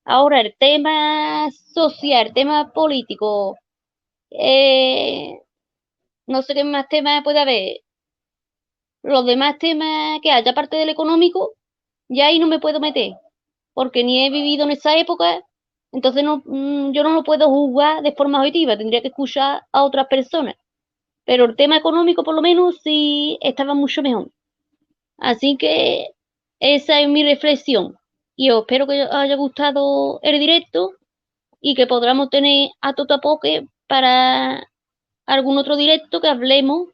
Ahora el tema social, el tema político, no sé qué más temas puede haber. Los demás temas que haya, aparte del económico, ya ahí no me puedo meter, porque ni he vivido en esa época, entonces no, yo no lo puedo juzgar de forma objetiva, tendría que escuchar a otras personas. Pero el tema económico, por lo menos, sí estaba mucho mejor. Así que esa es mi reflexión. Y os espero que os haya gustado el directo y que podamos tener a Totapoque para algún otro directo que hablemos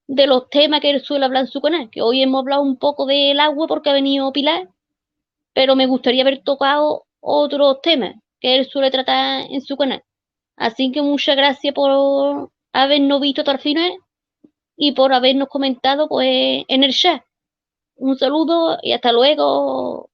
de los temas que él suele hablar en su canal. Que hoy hemos hablado un poco del agua porque ha venido Pilar, pero me gustaría haber tocado otros temas que él suele tratar en su canal. Así que muchas gracias por habernos visto hasta el final y por habernos comentado pues en el chat. Un saludo y hasta luego.